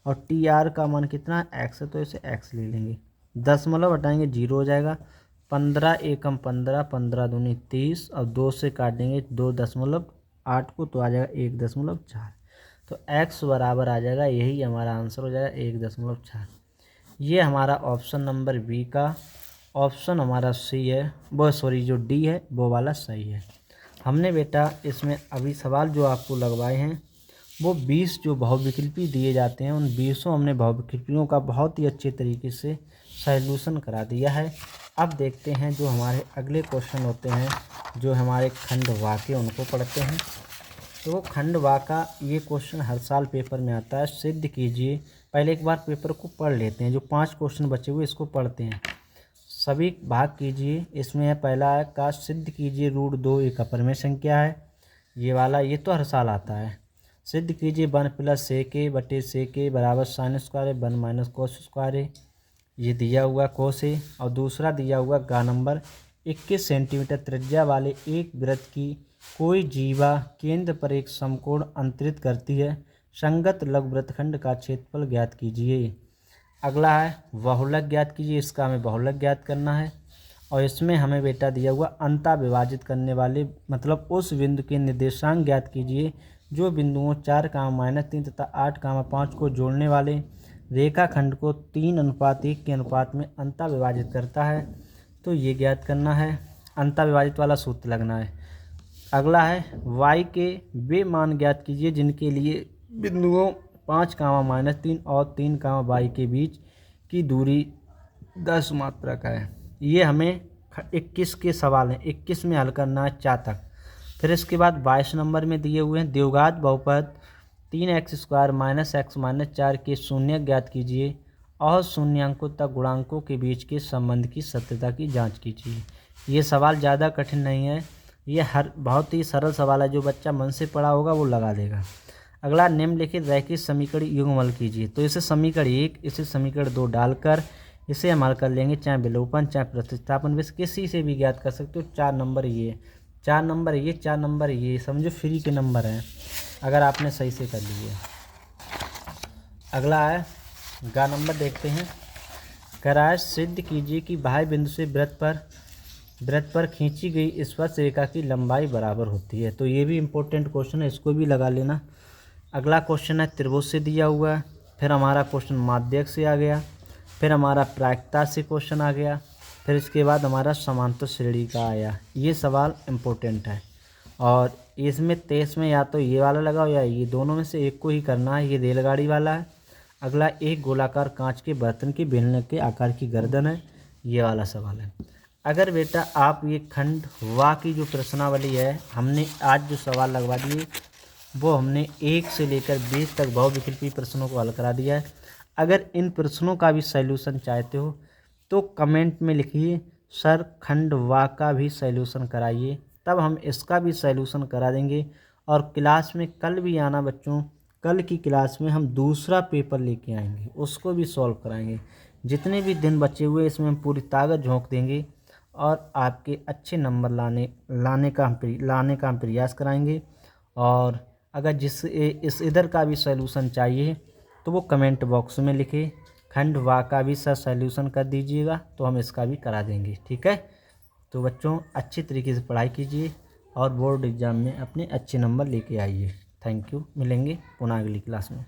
और टी आर का मान कितना एक्स है, तो इसे एक्स लिख लेंगे। दशमलव हटाएंगे 0 हो जाएगा। 15 एकम 15, 15 दूनी 30, और 2 से काट देंगे 2.8 को, तो आ जाएगा 1.4। तो x बराबर आ जाएगा, यही हमारा आंसर हो जाएगा 1.4। ये हमारा ऑप्शन नंबर बी का, ऑप्शन हमारा सी है वो, सॉरी जो डी है वो वाला सही है। हमने बेटा इसमें अभी सवाल जो आपको लगवाए हैं वो 20 जो बहुविकल्पी दिए जाते हैं, उन 20 हमने बहुविकल्पियों का बहुत ही अच्छे तरीके से सॉल्यूशन करा दिया है। अब देखते हैं जो हमारे अगले क्वेश्चन होते हैं, जो हमारे खंड वाक्य, उनको पढ़ते हैं। तो वो खंड वाका, ये क्वेश्चन हर साल पेपर में आता है। सिद्ध कीजिए, पहले एक बार पेपर को पढ़ लेते हैं, जो 5 क्वेश्चन बचे हुए इसको पढ़ते हैं, सभी भाग कीजिए। इसमें है पहला है का सिद्ध कीजिए √2 एक अपरिमेय संख्या है, ये वाला, ये तो हर साल आता है। सिद्ध कीजिए 1 + sec/sec बराबर sin² 1 - cos², ये दिया हुआ कोस है। और दूसरा दिया हुआ गा नंबर 21 सेंटीमीटर त्रिज्या वाले एक वृत्त की कोई जीवा केंद्र पर एक समकोण अंतरित करती है, संगत लघुवृत्तखंड का क्षेत्रफल ज्ञात कीजिए। अगला है बहुलक ज्ञात कीजिए, इसका हमें बहुलक ज्ञात करना है। और इसमें हमें बेटा दिया हुआ अंता विभाजित करने वाले, मतलब उस बिंदु के निर्देशांक ज्ञात कीजिए जो बिंदुओं 4, -3 तथा 8, 5 को जोड़ने वाले रेखाखंड को 3:1 के अनुपात में अंता विभाजित करता है। तो ये ज्ञात करना है, अंता विभाजित वाला सूत्र लगना है। अगला है y के वे मान ज्ञात कीजिए जिनके लिए बिंदुओं 5, -3 और 3, y के बीच की दूरी 10 मात्रक है। ये हमें 21 के सवाल हैं, 21 में हल करना है 4 तक। फिर इसके बाद 22 नंबर में दिए हुए हैं द्विघात बहुपद 3x² - x - 4 के शून्य ज्ञात कीजिए और शून्यांकों तक गुणांकों के बीच के संबंध की सत्यता की जांच कीजिए। ये सवाल ज़्यादा कठिन नहीं है, ये बहुत ही सरल सवाल है, जो बच्चा मन से पढ़ा होगा वो लगा देगा। अगला निम्नलिखित रैखिक समीकरण युग्मल कीजिए। तो इसे समीकरण 1, इसे समीकरण 2 डालकर इसे हम हल कर लेंगे, चाहे विलोपन चाहे प्रतिस्थापन, बस किसी से भी ज्ञात कर सकते हो। 4 नंबर ये, 4 नंबर ये, 4 नंबर ये, समझो फ्री के नंबर हैं अगर आपने सही से कर लिए। अगला है गा नंबर, देखते हैं। करार सिद्ध कीजिए कि बाह्य बिंदु से वृत्त पर खींची गई स्पर्श रेखा की लंबाई बराबर होती है। तो ये भी इम्पोर्टेंट क्वेश्चन है, इसको भी लगा लेना। अगला क्वेश्चन है त्रिभुज से दिया हुआ है। फिर हमारा क्वेश्चन माध्यक से आ गया, फिर हमारा प्रायिकता से क्वेश्चन आ गया, फिर इसके बाद हमारा समांतर श्रेणी का आया। ये सवाल इम्पोर्टेंट है और इसमें 23 में या तो ये वाला लगाओ या ये, दोनों में से एक को ही करना है। ये रेलगाड़ी वाला है। अगला एक गोलाकार कांच के बर्तन के बेलने के आकार की गर्दन है, ये वाला सवाल है। अगर बेटा आप ये खंड वा की जो प्रश्नावली है, हमने आज जो सवाल लगवा दिए वो हमने 1 से लेकर 20 तक बहुविकल्पी प्रश्नों को हल करा दिया है। अगर इन प्रश्नों का भी सॉल्यूशन चाहते हो तो कमेंट में लिखिए सर खंड वा का भी सॉल्यूशन कराइए, तब हम इसका भी सॉल्यूशन करा देंगे। और क्लास में कल भी आना बच्चों, कल की क्लास में हम दूसरा पेपर लेके आएंगे, उसको भी सॉल्व कराएंगे। जितने भी दिन बचे हुए इसमें हम पूरी ताकत झोंक देंगे और आपके अच्छे नंबर लाने का हम प्रयास कराएंगे। और अगर इस इधर का भी सॉल्यूशन चाहिए तो वो कमेंट बॉक्स में लिखे, खंड वा का भी सर सॉल्यूशन कर दीजिएगा तो हम इसका भी करा देंगे, ठीक है। तो बच्चों अच्छी तरीके से पढ़ाई कीजिए और बोर्ड एग्ज़ाम में अपने अच्छे नंबर लेके आइए। थैंक यू, मिलेंगे पुनः अगली क्लास में।